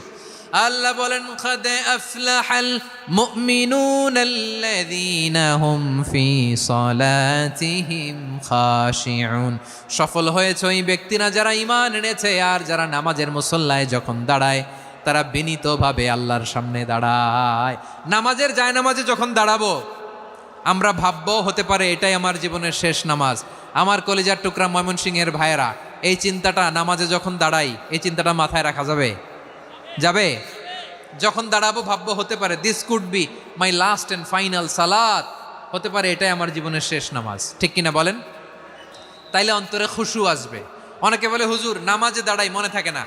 আল্লাহ বলেন قد أفلح المؤمنون الذين هم في صلاتهم خاشعون। সফল হয়েছে ওই ব্যক্তিরা যারা ঈমান এনেছে আর যারা নামাজের মুসল্লায় যখন দাঁড়ায় তারা বিনীতভাবে আল্লাহর সামনে দাঁড়ায়। নামাজের জায়নামাজে যখন দাঁড়াবো আমরা ভাববো হতে পারে এটাই আমার জীবনের শেষ নামাজ। আমার কলিজার টুকরা ময়মনসিংহের ভাইয়েরা, এই চিন্তাটা নামাজে যখন দাঁড়াই, এই চিন্তাটা মাথায় রাখা যাবে? যাবে? যখন দাঁড়াবো ভাববো হতে পারে this could be my last and final সালাত, হতে পারে এটাই আমার জীবনের শেষ নামাজ। ঠিক কিনা বলেন? তাইলে অন্তরে খুশু আসবে। অনেকে বলে হুজুর নামাজে দাঁড়াই মনে থাকে না,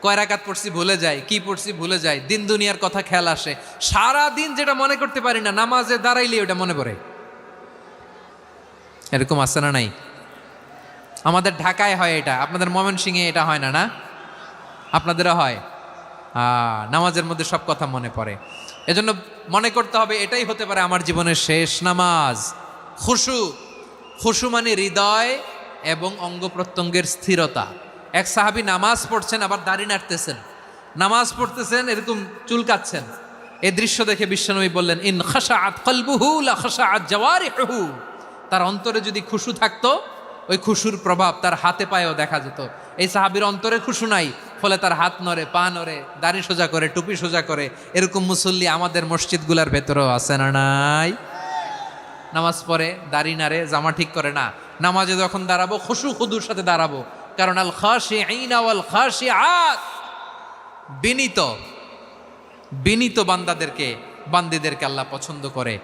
কয় রাকাত পড়ছি ভুলে যাই, কি পড়ছি ভুলে যাই, দিন দুনিয়ার কথা খেয়াল আসে, সারা দিন যেটা মনে করতে পারি না নামাজে দাঁড়াইলে ওটা মনে পড়ে। এরকম আছে না নাই? আমাদের ঢাকায় হয় এটা, আপনাদের ময়মনসিংহে এটা হয় না? না আপনাদেরও হয়? নামাজের মধ্যে সব কথা মনে পড়ে। এজন্য মনে করতে হবে এটাই হতে পারে আমার জীবনের শেষ নামাজ। খুশু, খুশু মানে হৃদয় এবং অঙ্গ প্রত্যঙ্গের স্থিরতা। এক সাহাবী নামাজ পড়ছেন আবার দাড়ি নাড়তেছেন, নামাজ পড়তেছেন এরকম চুলকাচ্ছেন। এই দৃশ্য দেখে বিশ্বনবী বললেন ইন খাশাআত কলবুহু লা খাশাআত জাওয়ারিহুহু। তার অন্তরে যদি খুশু থাকতো ওই খুশুর প্রভাব তার হাতে পায়েও দেখা যেত। এই সাহাবীর অন্তরে খুশু নাই, ফলে তার হাত নড়ে, পা নড়ে, দাড়ি সোজা করে, টুপি সোজা করে। এরকম মুসল্লি আমাদের মসজিদগুলার ভেতরেও আছে না নাই? নামাজ পড়ে, দাড়ি নাড়ে, জামা ঠিক করে না। নামাজে যখন দাঁড়াবো খুশু খুদুর সাথে দাঁড়াবো, কারণ আল খাশিঈন ওয়াল খাশিআত, বিনীত, বিনীত বান্দিদেরকে আল্লাহ পছন্দ করে।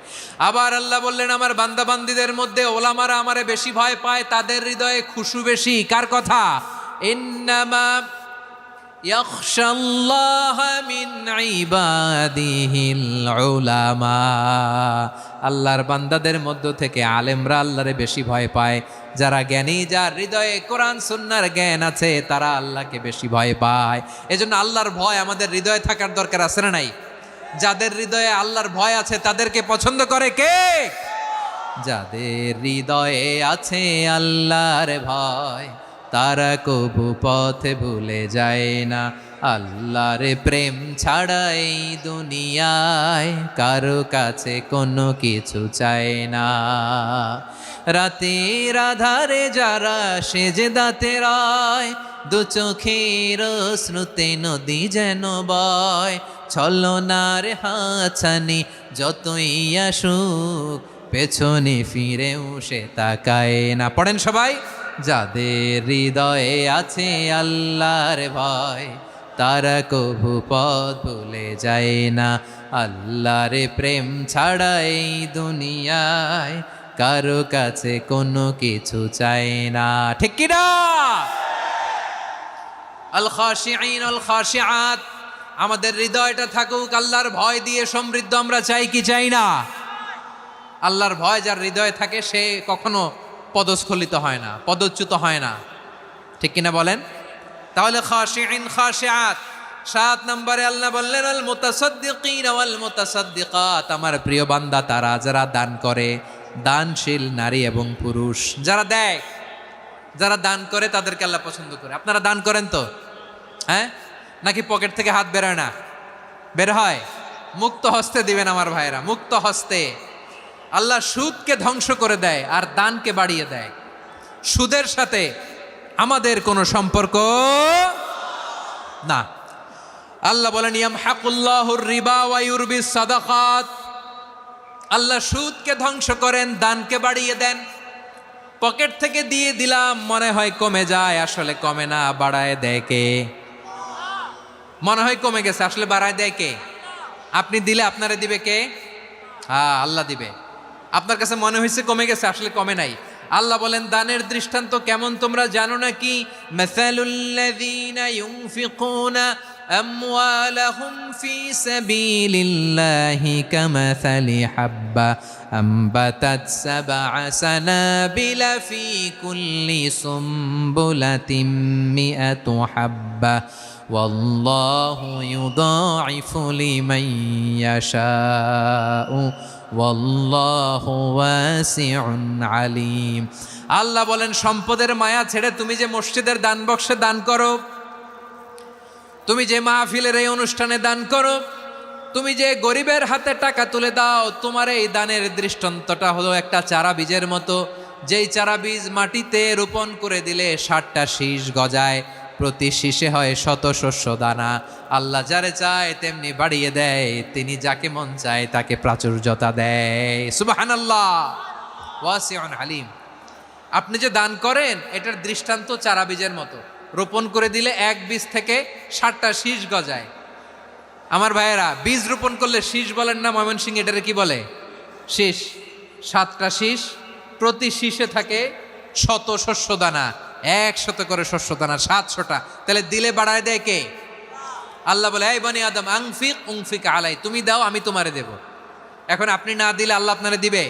আবার আল্লাহ বললেন আমার বান্দা বান্দিদের মধ্যে ওলামারা আমারে বেশি ভয় পায়, তাদের হৃদয়ে খুশু বেশি। কার কথা? ইন্নামা ইয়াখশাল্লাহ মিন ইবাদিহিল উলামা। আল্লাহর বান্দাদের মধ্য থেকে আলেমরা আল্লাহরে বেশি ভয় পায়। যারা জ্ঞানী, যার হৃদয়ে কোরআন সুন্নাহর জ্ঞান আছে, তারা আল্লাহকে বেশি ভয় পায়। এজন্য আল্লাহর ভয় আমাদের হৃদয়ে থাকার দরকার আছে না নাই? যাদের হৃদয়ে আল্লাহর ভয় আছে তাদেরকে পছন্দ করে কে? যাদের হৃদয়ে আছে আল্লাহর ভয়, তারা কবু পথে ভুলে যায় না। আল্লাহর প্রেম ছাড়া এই দুনিয়ায় কারো কাছে কোনো কিছু চায় না। রাতের আধারে যারা সেজদাতে রয়, দু চোখের শ্রুতে নদী যেন বয়। ছলনার হাতছানি যতই আসুক, পেছনে ফিরেও সে তাকায় না। পড়েন সবাই। যাদের হৃদয়ে আছে আল্লাহর ভয়, তারা কভু পথ ভুলে যায় না। আল্লাহর প্রেম ছাড়া এই দুনিয়ায় কারো কাছে কোনো কিছু চায় না। ঠিক কি না? আল খাশিঈন আল খাশিআত, আমাদের হৃদয়টা থাকুক আল্লাহর ভয় দিয়ে সমৃদ্ধ। আমরা চাই কি চাই না? আল্লাহর ভয় যার হৃদয়ে থাকে সে কখনো পদস্খলিত হয় না, পদচ্যুত হয় না। ঠিক কিনা বলেন? তাহলে খাশিঈন খাশিআত। 7 নম্বরে আল্লাহ বললেন আল মুতাসাদ্দিকিন ওয়াল মুতাসাদ্দিকাত, আমার প্রিয় বান্দা তারা যারা দান করে, দানশীল নারী এবং পুরুষ যারা দেয়, যারা দান করে তাদেরকে আল্লাহ পছন্দ করে। আপনারা দান করেন তো? হ্যাঁ, নাকি পকেট থেকে হাত বেরোয় না? বের হয়। মুক্ত হস্তে দিবেন আমার ভাইরা, মুক্ত হস্তে। আল্লাহ সুদকে ধ্বংস করে দেয় আর দানকে বাড়িয়ে দেয়। সুদের সাথে আমাদের কোনো সম্পর্ক না। আল্লাহ বলেন ইয়ামহাকুল্লাহুর রিবা ওয়া ইউরবিস সাদাকাত, আল্লাহ সুদকে ধ্বংস করেন, দানকে বাড়িয়ে দেন। পকেট থেকে দিয়ে দিলাম মনে হয় কমে যায়, আসলে কমে না, বাড়ায় দেয় কে? মনে হয় কমে গেছে, আসলে বাড়ায় দেয় কে? আপনি দিলে আপনারে দিবে কে? হ্যাঁ, আল্লাহ দিবে। আপনার কাছে মনে হয়েছে কমে গেছে, আসলে কমে নাই। আল্লাহ বলেন দানের দৃষ্টান্ত কেমন তোমরা জানো নাকি? মাসালুল্লাযীনা ইউনফিকুনা আমওয়ালাহুম ফি সাবিলিল্লাহি কামাসালি হাব্বা আম্বাতাত সাবআ সানাবিলা ফি কুল্লি সুমবুলাতিন মিআতু হাব্বা ওয়াল্লাহু ইউদাঈফু লিমান ইয়াশাউ ওয়াল্লাহু ওয়াসিউন আলিম। আল্লাহ বলেন সম্পদের মায়া ছেড়ে তুমি যে মসজিদের দান বক্সে দান করো, তুমি যে মাহফিলের এই অনুষ্ঠানে দান করো, তুমি যে গরিবের হাতে টাকা তুলে দাও, তোমার এই দানের দৃষ্টান্তটা হলো একটা চারা বীজের মতো। যেই চারা বীজ মাটিতে রোপণ করে দিলে 60টা শীষ গজায়, প্রতি শীষে হয় শত শস্য দানা। আল্লাহ যারে চায় তেমনি বাড়িয়ে দেয়, তিনি যাকে মন চায় তাকে প্রাচুর্যতা দেয়। সুবহানাল্লাহ, ওয়াসিউন আলিম। আপনি যে দান করেন এটার দৃষ্টান্ত চারা বীজের মতো, রোপণ করে দিলে এক বীজ থেকে 60টা শীষ গজায়। আমার ভাইয়েরা, বীজ রোপণ করলে শীষ বলেন না ময়মনসিংহ, এটারে কি বলে? শীষ। 7টা শীষ, প্রতি শীষে থাকে শত শস্য দানা, 100 করে শস্য দানা, 700টা। তাহলে দিলে বাড়ায় দেয় কে? আল্লাহ বলে এই বনি আদম আনফিক উনফিক আলাই, তুমি দাও আমি তোমারে দেব। এখন আপনি না দিলে আল্লাহ আপনারে দিবে?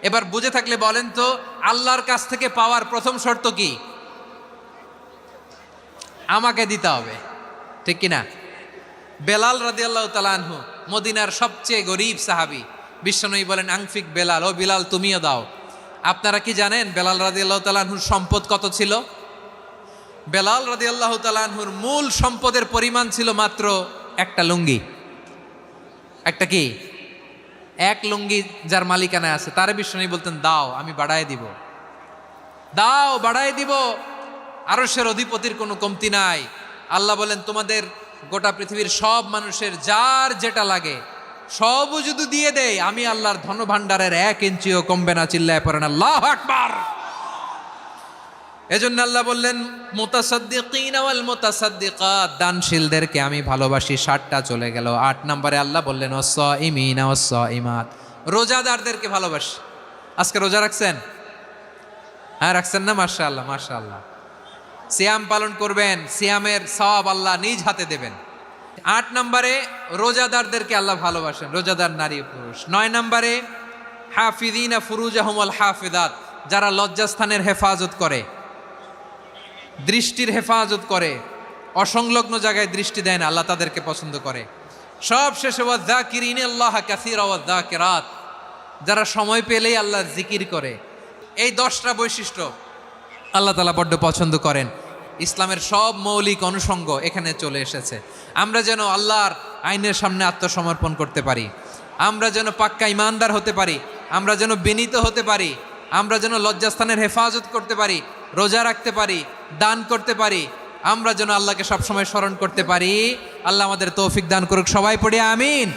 এবার বুঝে থাকলে বলেন তো, আল্লাহর কাছ থেকে পাওয়ার প্রথম শর্ত কি? আমাকে দিতে হবে। ঠিক কিনা? বেলাল রাদিয়াল্লাহু তাআলা আনহু, মদিনার সবচেয়ে গরীব সাহাবী, বিশ্বনবী বলেন আনফিক বেলাল, ও বেলাল তুমিও দাও। আপনারা কি জানেন বেলাল রাদিয়াল্লাহু তাআলা আনহুর সম্পদ কত ছিল? বেলাল রাদিয়াল্লাহু তাআলা আনহুর মূল সম্পদের পরিমাণ ছিল মাত্র একটা লুঙ্গি। একটা কি? এক লুঙ্গি যার মালিকানায় আছে, তারে বিশ্বনবী বলতেন দাও আমি বাড়ায় দিব, দাও বাড়ায় দিব। আরশের অধিপতির কোনো কমতি নাই। আল্লাহ বলেন তোমাদের গোটা পৃথিবীর সব মানুষের যার যেটা লাগে সবও যদি দিয়ে দেয়, আমি আল্লাহর ধন ভাণ্ডারের 1 ইঞ্চিও কমবে না। চিল্লায় পড়েন আল্লাহু আকবার। এজন্য আল্লাহ বললেন মুতাসাদ্দিকিন ওয়াল মুতাসাদ্দিকাত, দানশীলদেরকে আমি ভালোবাসি। 60টা চলে গেল। 8 নম্বরে আল্লাহ বললেন ওয়াস-সাইমিনা ওয়াস-সাইমাত, রোজাদারদেরকে ভালোবাসি। আজকে রোজা রাখছেন? হ্যাঁ রাখছেন না? মাশাআল্লাহ মাশাআল্লাহ। সিয়াম পালন করবেন, সিয়ামের সওয়াব আল্লাহ নিজ হাতে দেবেন। 8 নম্বরে রোজাদারদেরকে আল্লাহ ভালোবাসেন, রোজাদার নারী পুরুষ। 9 নম্বরে হাফিযিনা ফুরুজাহুম ওয়াল হাফিযাত, যারা লজ্জাস্থানের হেফাজত করে, দৃষ্টির হেফাজত করে, অসংলগ্ন জায়গায় দৃষ্টি দেয় না, আল্লাহ তাদেরকে পছন্দ করে। সব শেষে ওয়াযাকিরিনাল্লাহ কাসীরা ওয়াযাকিরাত, যারা সময় পেলেই আল্লাহর জিকির করে। এই 10টা বৈশিষ্ট্য আল্লাহ তাআলা বড্ড পছন্দ করেন। ইসলামের সব মৌলিক অনুষঙ্গ এখানে চলে এসেছে। আমরা যেন আল্লাহর আইনের সামনে আত্মসমর্পণ করতে পারি, আমরা যেন পাক্কা ইমানদার হতে পারি, আমরা যেন বিনীত হতে পারি, আমরা যেন লজ্জাস্থানের হেফাজত করতে পারি, রোজা রাখতে পারি, দান করতে পারি, আমরা যেন আল্লাহকে সবসময় স্মরণ করতে পারি। আল্লাহ আমাদের তৌফিক দান করুক। সবাই পড়ি আমিন।